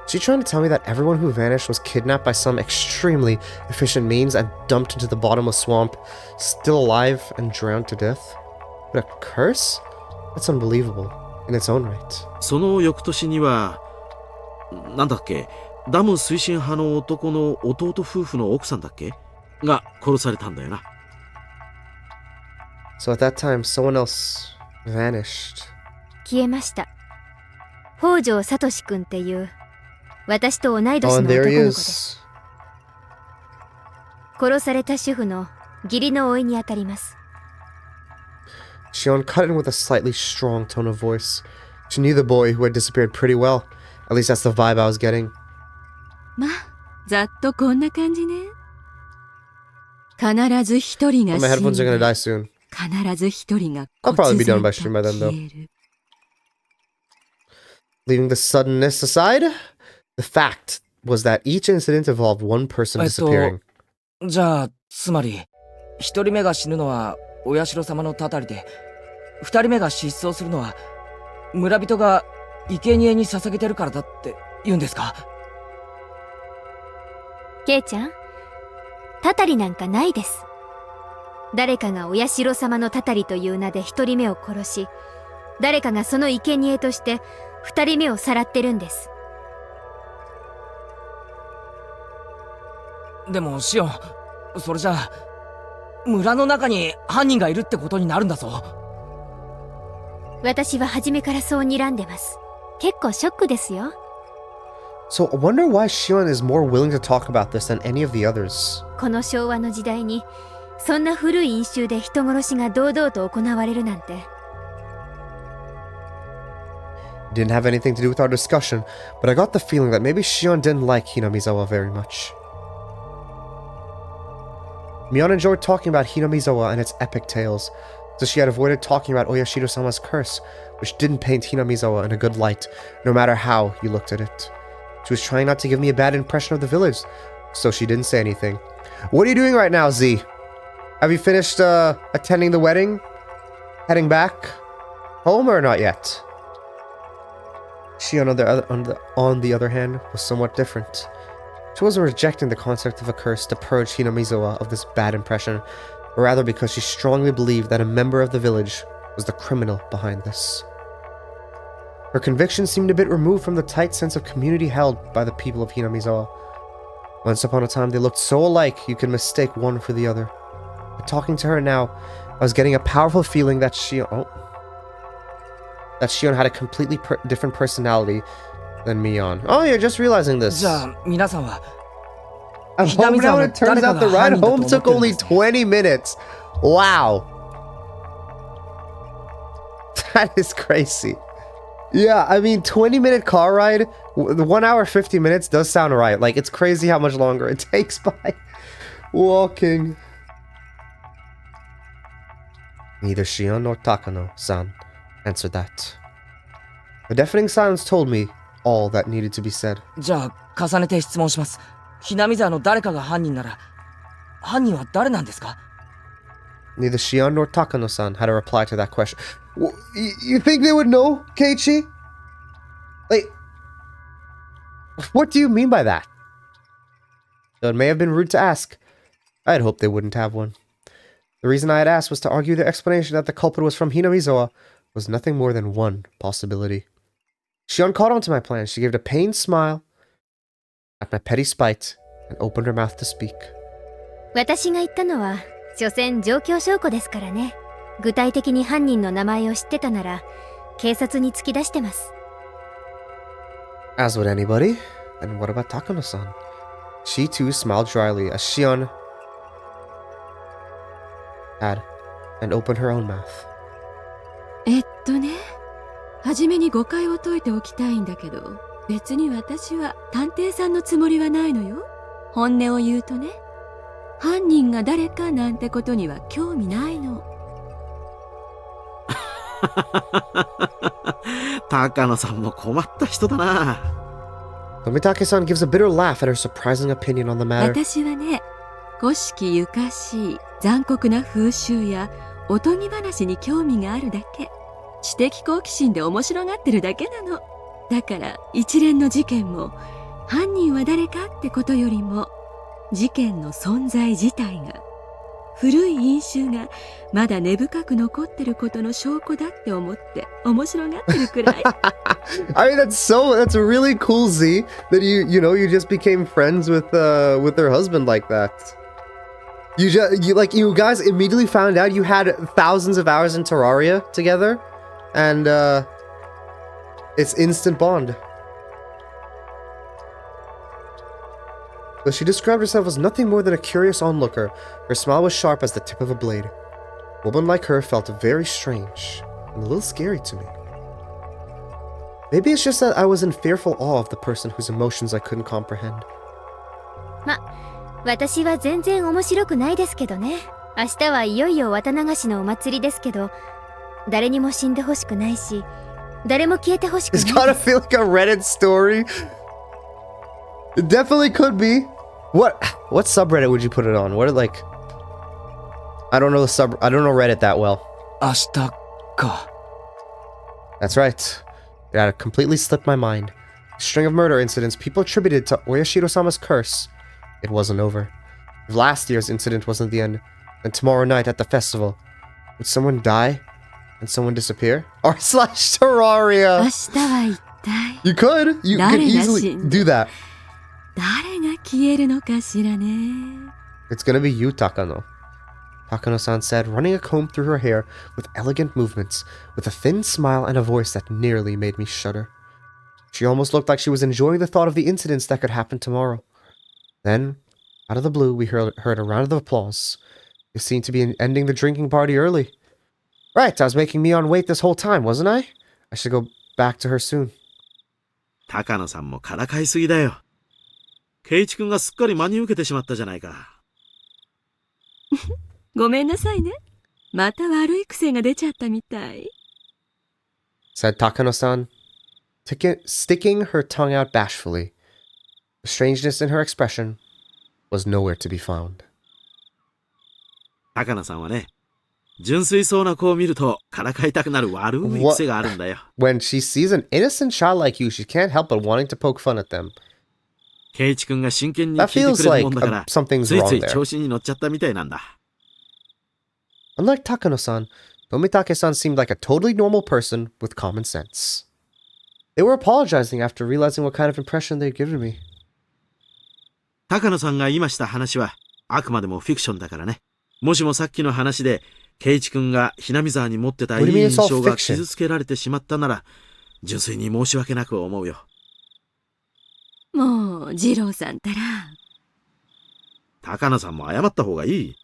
Is she trying to tell me that everyone who vanished was kidnapped by some extremely efficient means and dumped into the bottom of swamp, still alive and drowned to death? But a curse? That's unbelievable in its own right. その翌年にはなんだっけ、ダム推進派の男の弟夫婦の奥さんだっけが殺されたんだよな。So at that time, someone else vanished. 消えました。北条聡君っていう私と同い年の Oh, 男 and の there 子 he で is. す。殺された主婦の義理の甥にあたります。 Shion cut in with a slightly strong tone of voice. She knew the boy who had disappeared pretty well. At least that's the vibe I was getting. まあざっとこんな感じね。必ず一人が My 死ん headphones are gonna で die soon. 必ず一人が I'll 忽 probably be 然 done と by stream by then, though. 消える。 Leaving the suddenness aside, the fact was that each incident involved one person disappearing. じゃあつまり一人目が死ぬのはお社様のたたりで、二人目が失踪するのは村人が生贄に捧げてるからだって言うんですか？ケイちゃん、たたりなんかないです。誰かがお社様のたたりという名で一人目を殺し、誰かがその生贄として二人目をさらってるんです。でもシオン、それじゃあ村の中に犯人がいるってことになるんだぞ。私は初めからそう睨んでます。結構ショックですよ。So I wonder why Shion is more willing to talk about this than any of the others. この昭和の時代にそんな古い因習で人殺しが堂々と行われるなんて。 Didn't have anything to do with our discussion, but I got the feeling that maybe Shion didn't like Hinamizawa very much. Mion enjoyed talking about Hinamizawa and its epic tales, so she had avoided talking about Oyashiro-sama's curse, which didn't paint Hinamizawa in a good light, no matter how you looked at it. She was trying not to give me a bad impression of the village, so she didn't say anything. What are you doing right now, Z? Have you finished attending the wedding? Heading back home or not yet? She, on the other hand, was somewhat different. She wasn't rejecting the concept of a curse to purge Hinamizawa of this bad impression, but rather because she strongly believed that a member of the village was the criminal behind this. Her conviction seemed a bit removed from the tight sense of community held by the people of Hinamizawa. Once upon a time, they looked so alike you could mistake one for the other. But talking to her now, I was getting a powerful feeling that Shion had a completely different personality than Mion. Oh, you're just realizing this. じゃあ皆さんは I'm home now, and it turns out the ride home took only 20 minutes. Wow. That is crazy. Yeah, I mean, 20-minute car ride, the 1 hour 50 minutes does sound right. Like, it's crazy how much longer it takes by walking. Neither Shion nor Takano-san answered that. The deafening silence told me all that needed to be said. じゃあ重ねて質問します。ひなみ沢の誰かが犯人なら、犯人は誰なんですか？ Neither Shion nor Takano-san had a reply to that question. You think they would know, Keiichi? Like, what do you mean by that? Though it may have been rude to ask, I had hoped they wouldn't have one. The reason I had asked was to argue the explanation that the culprit was from Hinamizawa was nothing more than one possibility. Shion caught on to my plan. She gave a pained smile at my petty spite and opened her mouth to speak. 私が言ったのは所詮状況証拠ですからね。具体的に犯人の名前を知ってたなら警察に突き出してます。 As would anybody. And what about Takano-san? She too smiled dryly as Shion had and opened her own mouth. はじめに誤解を解いておきたいんだけど、別に私は探偵さんのつもりはないのよ。本音を言うとね、犯人が誰かなんてことには興味ないの。高野さんも困った人だな。Tomitake-san gives a bitter laugh at her surprising opinion on the matter. 私はね、古式ゆかしい残酷な風習やおとぎ話に興味があるだけ。知的好奇心で面白がってるだけなの。だから一連の事件も犯人は誰かってことよりも事件の存在自体が古い印象がまだ根深く残ってることの証拠だって思って面白がってるくらい。I mean, that's really cool, Z, that you just became friends with her husband like that. You guys immediately found out you had thousands of hours in Terraria together, and it's instant bond. Though she described herself as nothing more than a curious onlooker, her smile was sharp as the tip of a blade. A woman like her felt very strange and a little scary to me. Maybe it's just that I was in fearful awe of the person whose emotions I couldn't comprehend. ま、私は全然面白くないですけどね。明日はいよいよ綿流しのお祭りですけど、誰にも死んでほしくないし、誰も消えてほしくない It's です。 gotta feel like a Reddit story. It definitely could be. What subreddit would you put it on? What like? I don't know Reddit that well. 明日か。 That's right. It had completely slipped my mind. A string of murder incidents people attributed to Oyashiro-sama's curse. It wasn't over. If last year's incident wasn't the end, then tomorrow night at the festival, would someone die and someone disappear? r/Terraria. 明日は一体 You could easily do that. 誰が消えるのかしらね。 It's gonna be you, Takano. Takano-san said, running a comb through her hair with elegant movements, with a thin smile and a voice that nearly made me shudder. She almost looked like she was enjoying the thought of the incidents that could happen tomorrow. Then, out of the blue, we heard a round of applause. It seemed to be ending the drinking party early. Right, I was making Mion wait this whole time, wasn't I? I should go back to her soon. 高野さんもからかいすぎだよ。圭一君がすっかり真に受けてしまったじゃないか。ごめんなさいね。また悪い癖が出ちゃったみたい。Said Takano-san, sticking her tongue out bashfully. The strangeness in her expression was nowhere to be found. 高野さんはね、純粋そうな子を見るとからかいたくなる悪い癖があるんだよ。When she sees an innocent child like you, she can't help but wanting to poke fun at them. 圭一君が真剣に聞いてくれるもんだから、つい something's つ wrong い there. 調子に乗っちゃったみたいなんだ。Unlike Takano-san, Tomitake-san seemed like a totally normal person with common sense. They were apologizing after realizing what kind of impression they'd given me. 高野さんが今した話はあくまでもフィクションだからね。もしもさっきの話で、圭一君がひなみ沢に持ってたいい印象が傷つけられてしまったなら、純粋に申し訳なく思うよ。もう二郎さんたら。高野さんも謝った方がいい。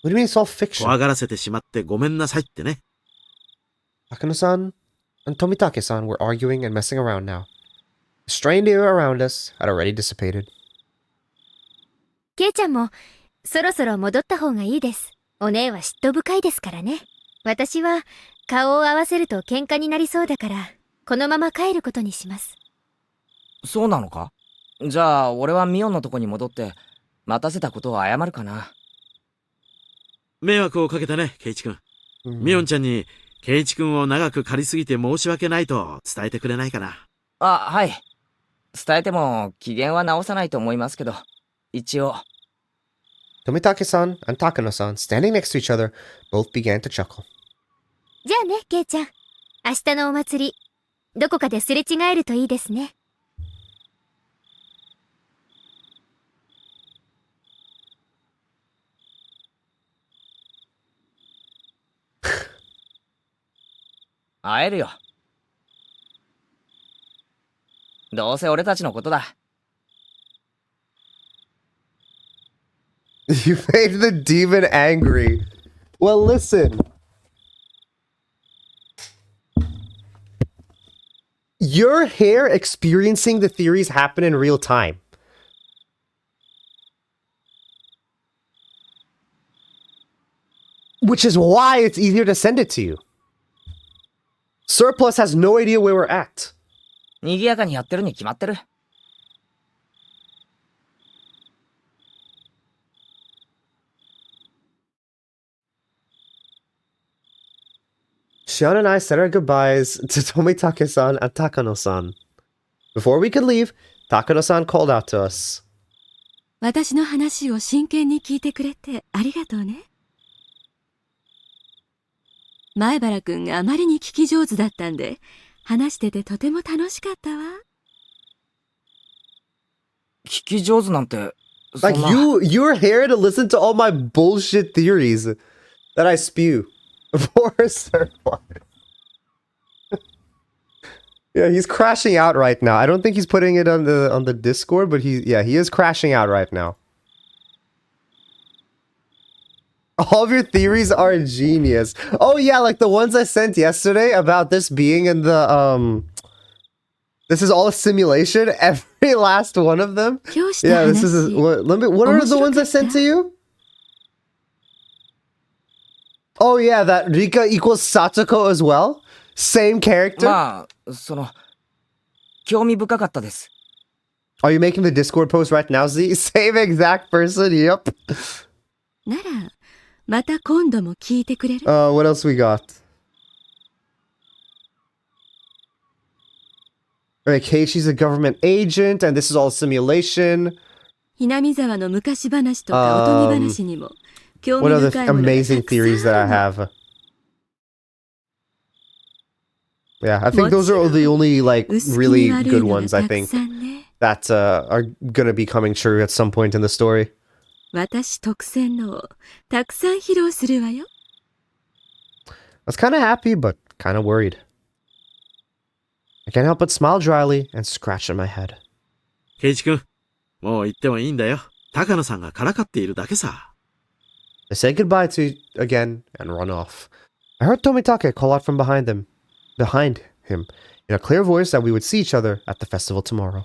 What do you mean it's all fiction? 怖がらせてしまってごめんなさいってね。Takano-san and Tomitake-san were arguing and messing around now. The strained air around us had already dissipated. ケイちゃんもそろそろ戻った方がいいです。お姉は嫉妬深いですからね。私は顔を合わせると喧嘩になりそうだから、このまま帰ることにします。そうなのか？じゃあ俺はミオンのとこに戻って待たせたことを謝るかな。迷惑をかけたね、圭一君。ミオンちゃんに圭一君を長く借りすぎて申し訳ないと伝えてくれないかな。あ、はい。伝えても機嫌は直さないと思いますけど、一応。Tomitake-san and Takano-san, standing next to each other, both began to chuckle. じゃあね、ケイちゃん。明日のお祭り、どこかですれ違えるといいですね。会えるよ。どうせ俺たちのことだ。You made the demon angry. Well, listen. You're here experiencing the theories happen in real time. Which is why it's easier to send it to you. Surplus has no idea where we're at. 賑やかにやってるに決まってる。Shion and I said our goodbyes to Tomitake-san and Takano-san. Before we could leave, Takano-san called out to us. 私の話を真剣に聞いてくれてありがとうね。前原くんがあまりに聞き上手だったんで、話しててとても楽しかったわ。聞き上手なんて、Like you're here to listen to all my bullshit theories that I spew. For Surplus. Yeah, he's crashing out right now. I don't think he's putting it on the Discord, but he is crashing out right now. All of your theories are genius. Oh yeah, like the ones I sent yesterday about this being in the this is all a simulation. Every last one of them. Yeah, this is what are the ones I sent to you? Oh yeah, that Rika equals Satoko as well? Same character? まあ、興味深かったです。Are you making the Discord post right now, Z? Same exact person, yep. なら、また今度も聞いてくれる？ What else we got? Alright, Keishi's a government agent, and this is all simulation. ひなみ沢の昔話とかおとぎ話にも。What are the amazing theories that I have? Yeah, I think those are the only like really good ones I think that are gonna be coming true at some point in the story. 私特選のをたくさん披露するわよ。I was kind of happy, but kind of worried. I can't help but smile dryly and scratch at my head. 圭一君、もう行ってもいいんだよ。高野さんがからかっているだけさ。They say goodbye to again and run off. I heard Tomitake call out from behind him in a clear voice that we would see each other at the festival tomorrow.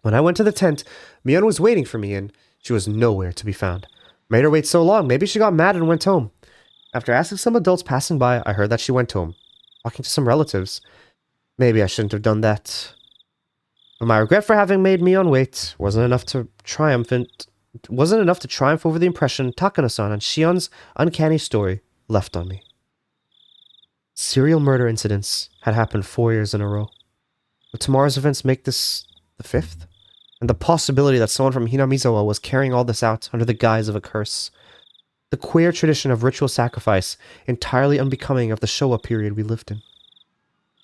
When I went to the tent, Mion was waiting for me and she was nowhere to be found. Made her wait so long, maybe she got mad and went home. After asking some adults passing by, I heard that she went home, talking to some relatives. Maybe I shouldn't have done that. But my regret for having made Mion wait wasn't enough to triumph over the impression Takano-san and Shion's uncanny story left on me. Serial murder incidents had happened 4 years in a row. Would tomorrow's events make this the 5th? And the possibility that someone from Hinamizawa was carrying all this out under the guise of a curse. The queer tradition of ritual sacrifice, entirely unbecoming of the Showa period we lived in.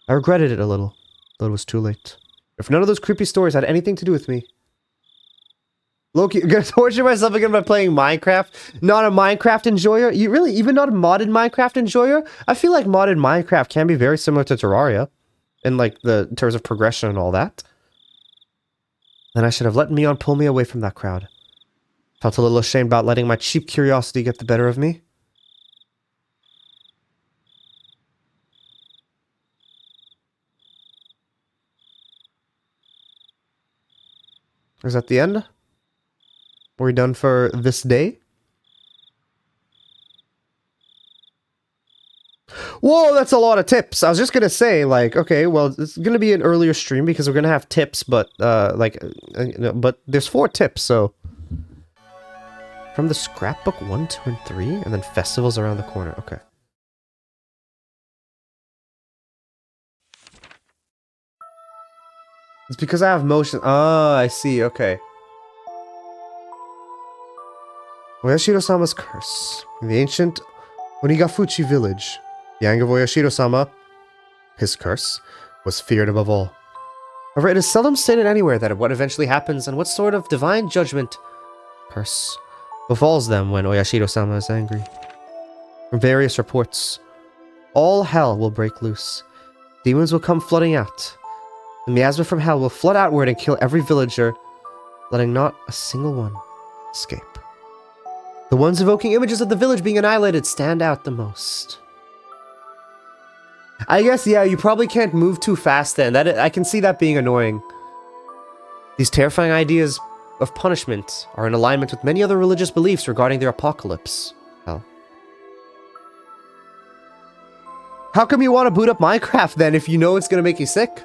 I regretted it a little, though it was too late. If none of those creepy stories had anything to do with me. Loki, gonna torture myself again by playing Minecraft? Not a Minecraft enjoyer? You really, even not a modded Minecraft enjoyer? I feel like modded Minecraft can be very similar to Terraria. In like in terms of progression and all that. Then I should have let Mion pull me away from that crowd. Felt a little ashamed about letting my cheap curiosity get the better of me. Is that the end? Are we done for this day? Whoa, that's a lot of tips. I was just gonna say, like, okay, well, it's gonna be an earlier stream because we're gonna have tips, but, but there's 4 tips, so. From the scrapbook 1, 2, and 3, and then festivals around the corner. Okay. It's because I have motion. Oh, I see. Okay. Oyashiro-sama's curse. In the ancient Onigafuchi village, the anger of Oyashiro-sama, his curse, was feared above all. However, it is seldom stated anywhere that what eventually happens and what sort of divine judgment, curse, befalls them when Oyashiro-sama is angry. From various reports, all hell will break loose. Demons will come flooding out. The miasma from hell will flood outward and kill every villager, letting not a single one escape. The ones evoking images of the village being annihilated stand out the most. I guess, yeah, you probably can't move too fast then. I can see that being annoying. These terrifying ideas of punishment are in alignment with many other religious beliefs regarding their apocalypse. Hell. How come you want to boot up Minecraft then if you know it's going to make you sick?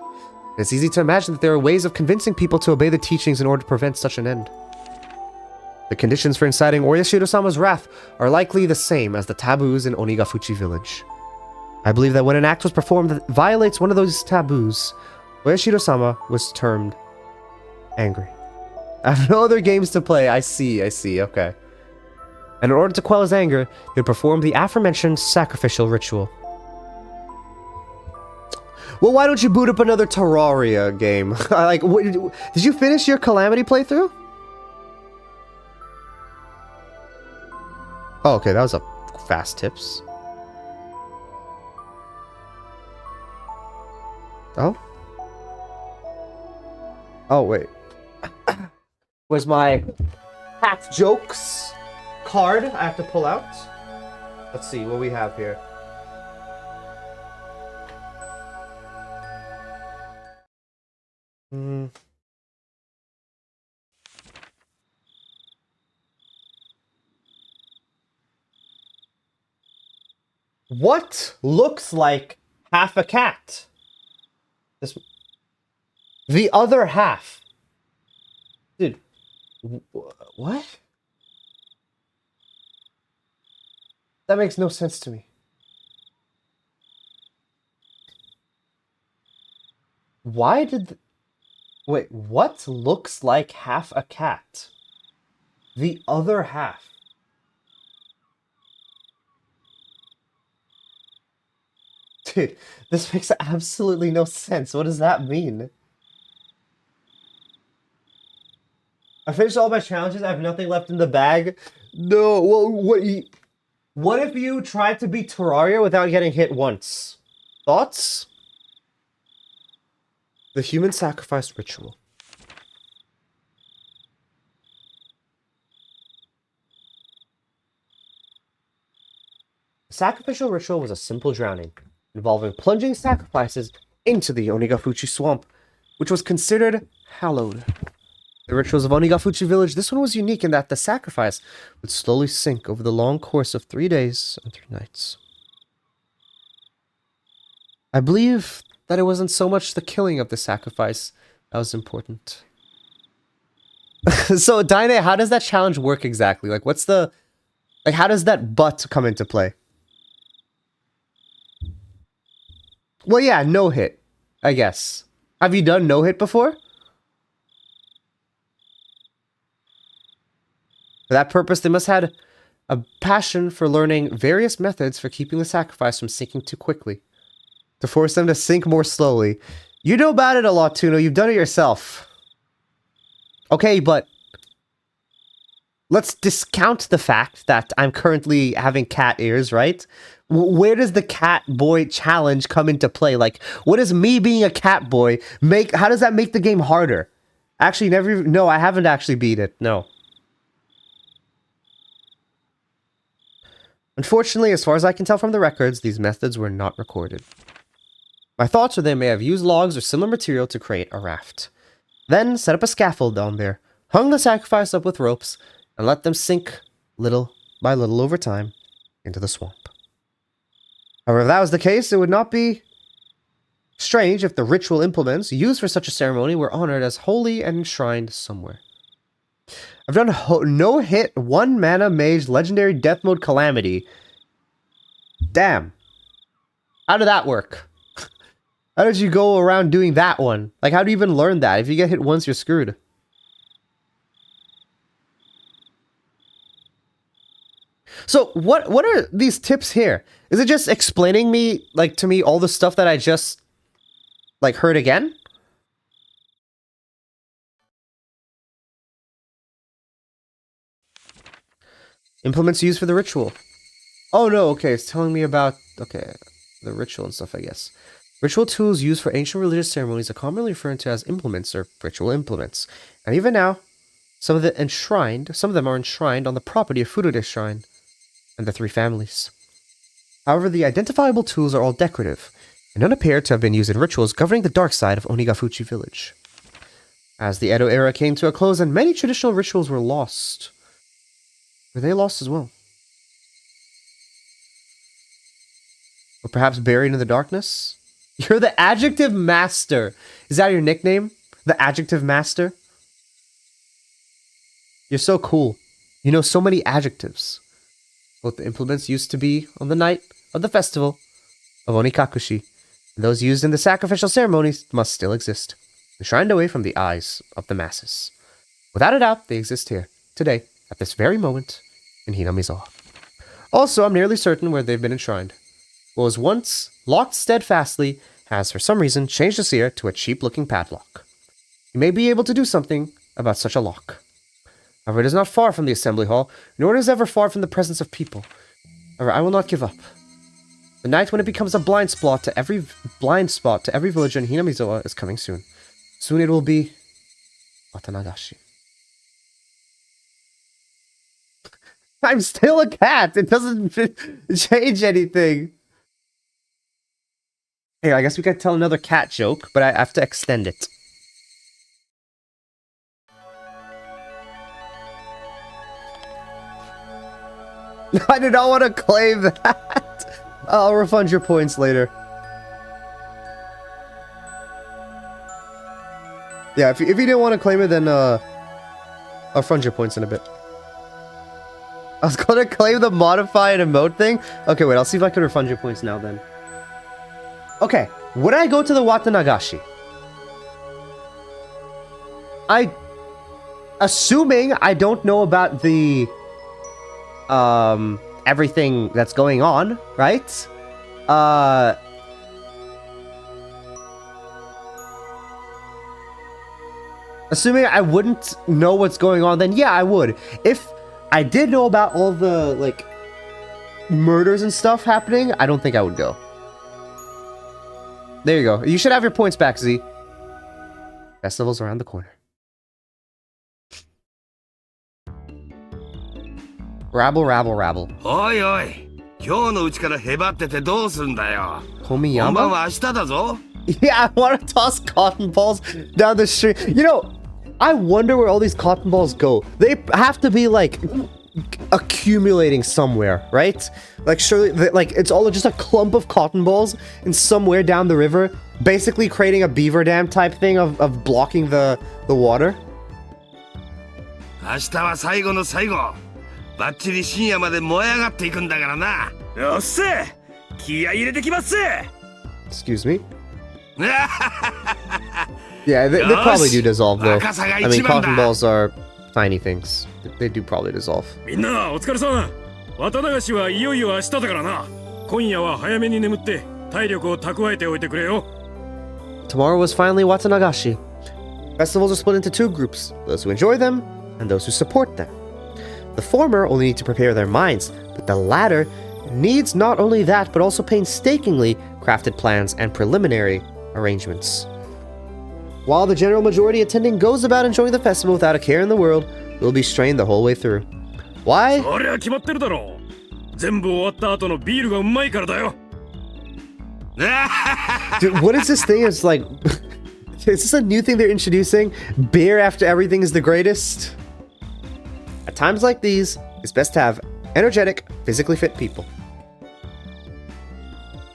It's easy to imagine that there are ways of convincing people to obey the teachings in order to prevent such an end. The conditions for inciting Oyashiro-sama's wrath are likely the same as the taboos in Onigafuchi village. I believe that when an act was performed that violates one of those taboos, Oyashiro-sama was termed angry. I have no other games to play. I see, okay. And in order to quell his anger, he would perform the aforementioned sacrificial ritual. Well, why don't you boot up another Terraria game? Like, did you finish your Calamity playthrough? Oh, okay, that was a fast tips. Oh? Oh, wait. Where's my hat jokes card I have to pull out? Let's see what we have here. What looks like half a cat? The other half. Dude, what? That makes no sense to me. Why did... Wait, what looks like half a cat? The other half. Dude, this makes absolutely no sense. What does that mean? I finished all my challenges. I have nothing left in the bag. No, well, what if you tried to beat Terraria without getting hit once? Thoughts? The human sacrifice ritual. The sacrificial ritual was a simple drowning, involving plunging sacrifices into the Onigafuchi swamp, which was considered hallowed. The rituals of Onigafuchi village, this one was unique in that the sacrifice would slowly sink over the long course of 3 days and 3 nights. I believe that it wasn't so much the killing of the sacrifice that was important. So, Daine, how does that challenge work exactly? Like, what's the... Like, how does that but come into play? Well, yeah, no hit, I guess. Have you done no hit before? For that purpose, they must have had a passion for learning various methods for keeping the sacrifice from sinking too quickly. to force them to sink more slowly. You know about it a lot, Tuno. You've done it yourself. Okay, but let's discount the fact that I'm currently having cat ears, right? Where does the cat boy challenge come into play? Like, what does me being a cat boy make? How does that make the game harder? Actually, no, I haven't actually beat it. No. Unfortunately, as far as I can tell from the records, these methods were not recorded. My thoughts are they may have used logs or similar material to create a raft. Then set up a scaffold down there, hung the sacrifice up with ropes, and let them sink little by little over time into the swamp. However, if that was the case, it would not be strange if the ritual implements used for such a ceremony were honored as holy and enshrined somewhere. I've done no-hit 1-mana mage legendary death mode calamity. Damn. How did that work? How did you go around doing that one? Like, how do you even learn that? If you get hit once, you're screwed. So, what are these tips here? Is it just explaining to me all the stuff that I just, heard again? Implements used for the ritual. Oh no, okay, it's telling me about, the ritual and stuff, I guess. Ritual tools used for ancient religious ceremonies are commonly referred to as implements or ritual implements. And even now, some of them are enshrined on the property of Furude Shrine and the 3 families. However, the identifiable tools are all decorative, and none appear to have been used in rituals governing the dark side of Onigafuchi village. As the Edo era came to a close and many traditional rituals were lost, were they lost as well? Or perhaps buried in the darkness? You're the Adjective Master! Is that your nickname? The Adjective Master? You're so cool. You know so many adjectives. Both the implements used to be on the night of the festival of Onikakushi, and those used in the sacrificial ceremonies must still exist, enshrined away from the eyes of the masses. Without a doubt, they exist here, today, at this very moment, in Hinamizawa. Also, I'm nearly certain where they've been enshrined. What was once locked steadfastly has, for some reason, changed its ear to a cheap-looking padlock. You may be able to do something about such a lock. However, it is not far from the assembly hall, nor is it ever far from the presence of people. However, I will not give up. The night when it becomes a blind spot to every villager in Hinamizawa is coming soon. Soon it will be Watanagashi. I'm still a cat. It doesn't change anything. Hey, I guess we could tell another cat joke, but I have to extend it. I did not want to claim that. I'll refund your points later. Yeah, if you didn't want to claim it, then I'll refund your points in a bit. I was gonna claim the modified emote thing. Okay, wait, I'll see if I can refund your points now then. Okay, would I go to the Watanagashi? Assuming I don't know about the everything that's going on, right? Assuming I wouldn't know what's going on, then yeah, I would. If I did know about all the, like, murders and stuff happening, I don't think I would go. There you go. You should have your points back, Z. Festival's around the corner. Rabble, rabble, rabble. Oi, oi. 今日のうちからへばっててどうすんだよ。Komiyama? 本番は明日だぞ。 Yeah, I want to toss cotton balls down the street. You know, I wonder where all these cotton balls go. They have to be, like, accumulating somewhere, right? Like, surely, like, it's all just a clump of cotton balls and somewhere down the river, basically creating a beaver dam type thing of blocking the water. 明日は最後の最後。バッチリ深夜まで燃え上がっていくんだからな。よっせ、気合い入れてきます。 Excuse me? Yeah, they probably do dissolve though. I mean, cotton balls are tiny things. They do probably dissolve. みんなお疲れさん。渡流しはいよいよ明日だからな。今夜は早めに眠って体力を蓄えておいてくれよ。 Tomorrow was finally Watanagashi. Festivals are split into two groups, those who enjoy them and those who support them. The former only need to prepare their minds, but the latter needs not only that, but also painstakingly crafted plans and preliminary arrangements. While the general majority attending goes about enjoying the festival without a care in the world, will be strained the whole way through. Why? そりゃ決まってるだろう。全部終わった後のビールがうまいからだよ。 Dude, what is this thing? It's like, is this a new thing they're introducing? Beer after everything is the greatest? At times like these, it's best to have energetic, physically fit people.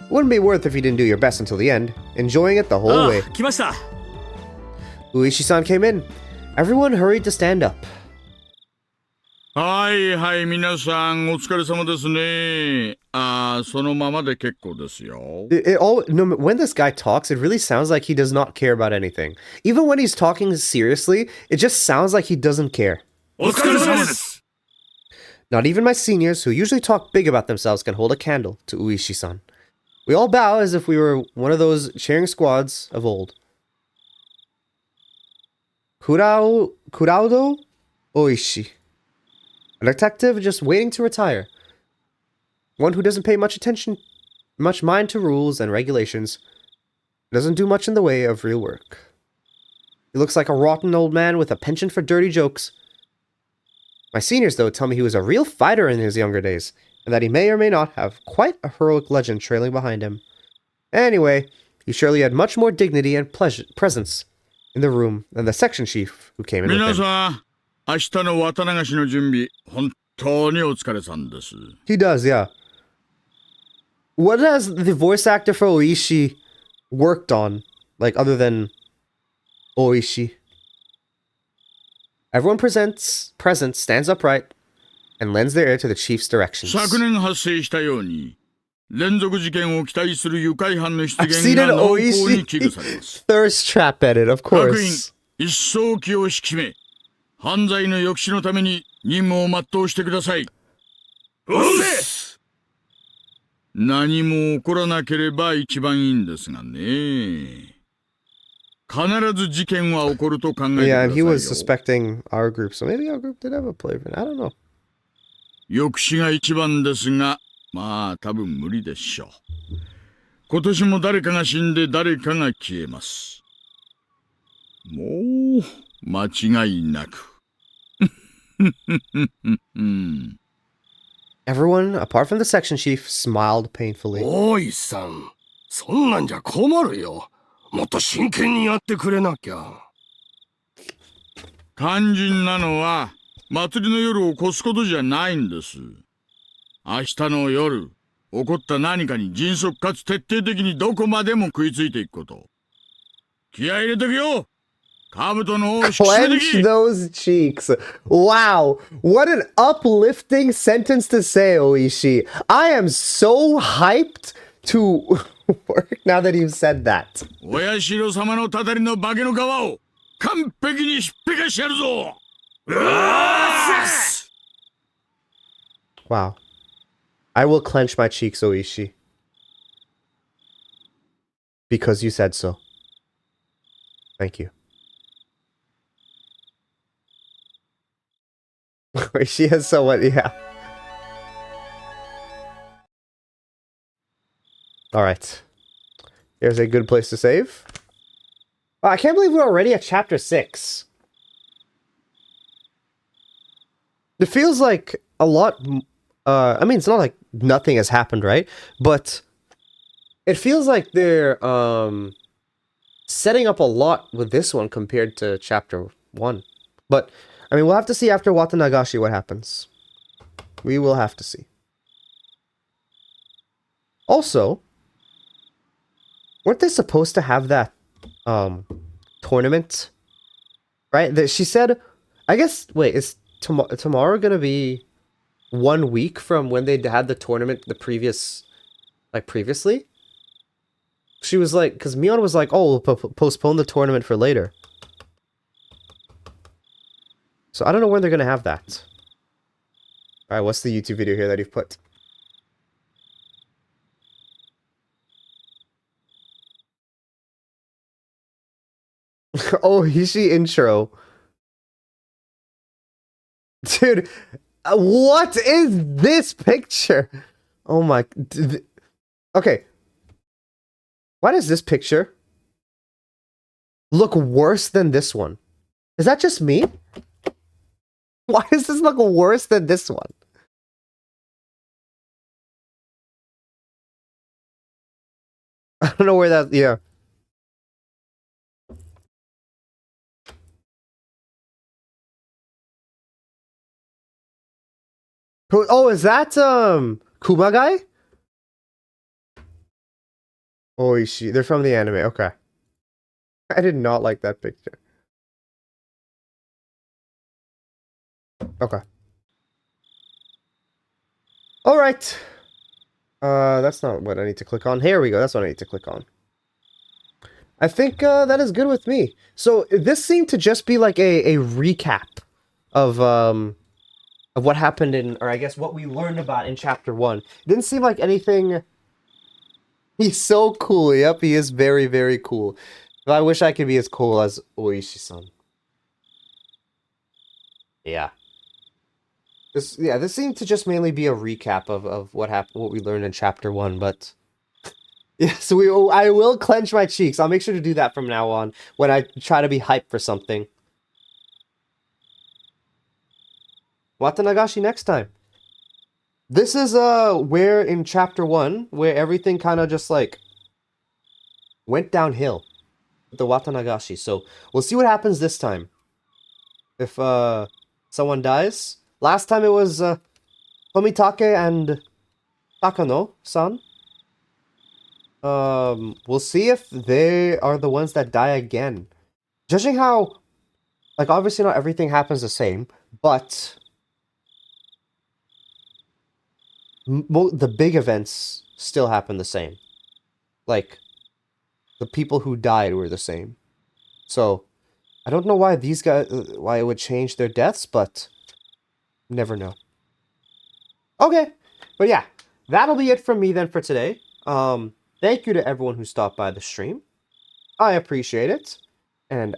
Wouldn't be worth if you didn't do your best until the end, enjoying it the whole way. 来ました。 Uishi-san came in. Everyone hurried to stand up. はいはい、皆さん、お疲れ様ですね。そのままで結構ですよ。When this guy talks, it really sounds like he does not care about anything. Even when he's talking seriously, it just sounds like he doesn't care. お疲れ様です。 Not even my seniors, who usually talk big about themselves, can hold a candle to Uishi-san. We all bow as if we were one of those cheering squads of old. Kuraudo Oishi. A detective just waiting to retire. One who doesn't pay much mind to rules and regulations. Doesn't do much in the way of real work. He looks like a rotten old man with a penchant for dirty jokes. My seniors, though, tell me he was a real fighter in his younger days, and that he may or may not have quite a heroic legend trailing behind him. Anyway, he surely had much more dignity and presence in the room than the section chief who came in with him. 皆さん、明日の綿流しの準備、本当にお疲れさんです。 He does, yeah. What has the voice actor for Oishi worked on, like, other than Oishi? Everyone present stands upright and lends their ear to the chief's directions. 昨年発生したように、連続事件を期待する愉快犯の出 I've 現 seen が an 濃厚に危惧されま Oishi す。 thirst trap edit, of 各員、 course. 一層気を引き締め、犯罪の抑止のために任務を全うしてください。おっせ。何も起こらなければ一番いいんですがね。必ず事件は起こると考えてくだ Yeah, さ and い he よ。 was suspecting our group, so maybe our group did have a flavor. I don't know. 抑止が一番ですが、まあ多分無理でしょう。今年も誰かが死んで誰かが消えます。もう間違いなく。Everyone, apart from the section chief, smiled painfully. 大石さん、そんなんじゃ困るよ。もっと真剣にやってくれなきゃ。肝心なのは、祭りの夜を越すことじゃないんです。明日の夜、起こった何かに迅速かつ徹底的にどこまでも食いついていくこと。気合い入れてくよ。兜の尾を引き締めて Clench き。 those cheeks. Wow. What an uplifting sentence to say, Oishi. I am so hyped to work now that you've said that. お社様のたたりの化けの皮を完璧にひっぺかしてやるぞ。Wow. I will clench my cheeks, Oishi. Because you said so. Thank you. Oishi has so much, yeah. Alright. Here's a good place to save. Wow, I can't believe we're already at chapter 6. It feels like a lot... I mean, it's not like nothing has happened, right? But it feels like they're setting up a lot with this one compared to chapter 1. But, I mean, we'll have to see after Watanagashi what happens. We will have to see. Also, weren't they supposed to have that tournament? Right? That she said, I guess, wait, is tomorrow gonna be 1 week from when they had the tournament previously? She was like, because Mion was like, oh, we'll postpone the tournament for later. So I don't know when they're gonna have that. Alright, what's the YouTube video here that you've put? Oishi intro. Dude, what is this picture? Oh my... Okay. Why does this picture look worse than this one? Is that just me? Why does this look worse than this one? I don't know where that... Yeah. Oh, is that, Kumagai? Oishi. They're from the anime. Okay. I did not like that picture. Okay. Alright. That's not what I need to click on. Here we go. That's what I need to click on. I think, that is good with me. So, this seemed to just be like a recap of what happened in, or I guess what we learned about in chapter 1. It didn't seem like anything... He's so cool. Yep, he is very, very cool. I wish I could be as cool as Oishi-san. Yeah. This seemed to just mainly be a recap of what happened, what we learned in chapter 1, but... Yeah, so I will clench my cheeks. I'll make sure to do that from now on, when I try to be hyped for something. Watanagashi next time. This is, where in chapter 1, where everything kind of just, like, went downhill. The Watanagashi. So, we'll see what happens this time. If, someone dies. Last time it was, Tomitake and Takano-san. We'll see if they are the ones that die again. Judging how, like, obviously not everything happens the same, but the big events still happen the same. Like, the people who died were the same. So, I don't know why these guys, why it would change their deaths, but never know. Okay, but yeah, that'll be it from me then for today. Thank you to everyone who stopped by the stream. I appreciate it, and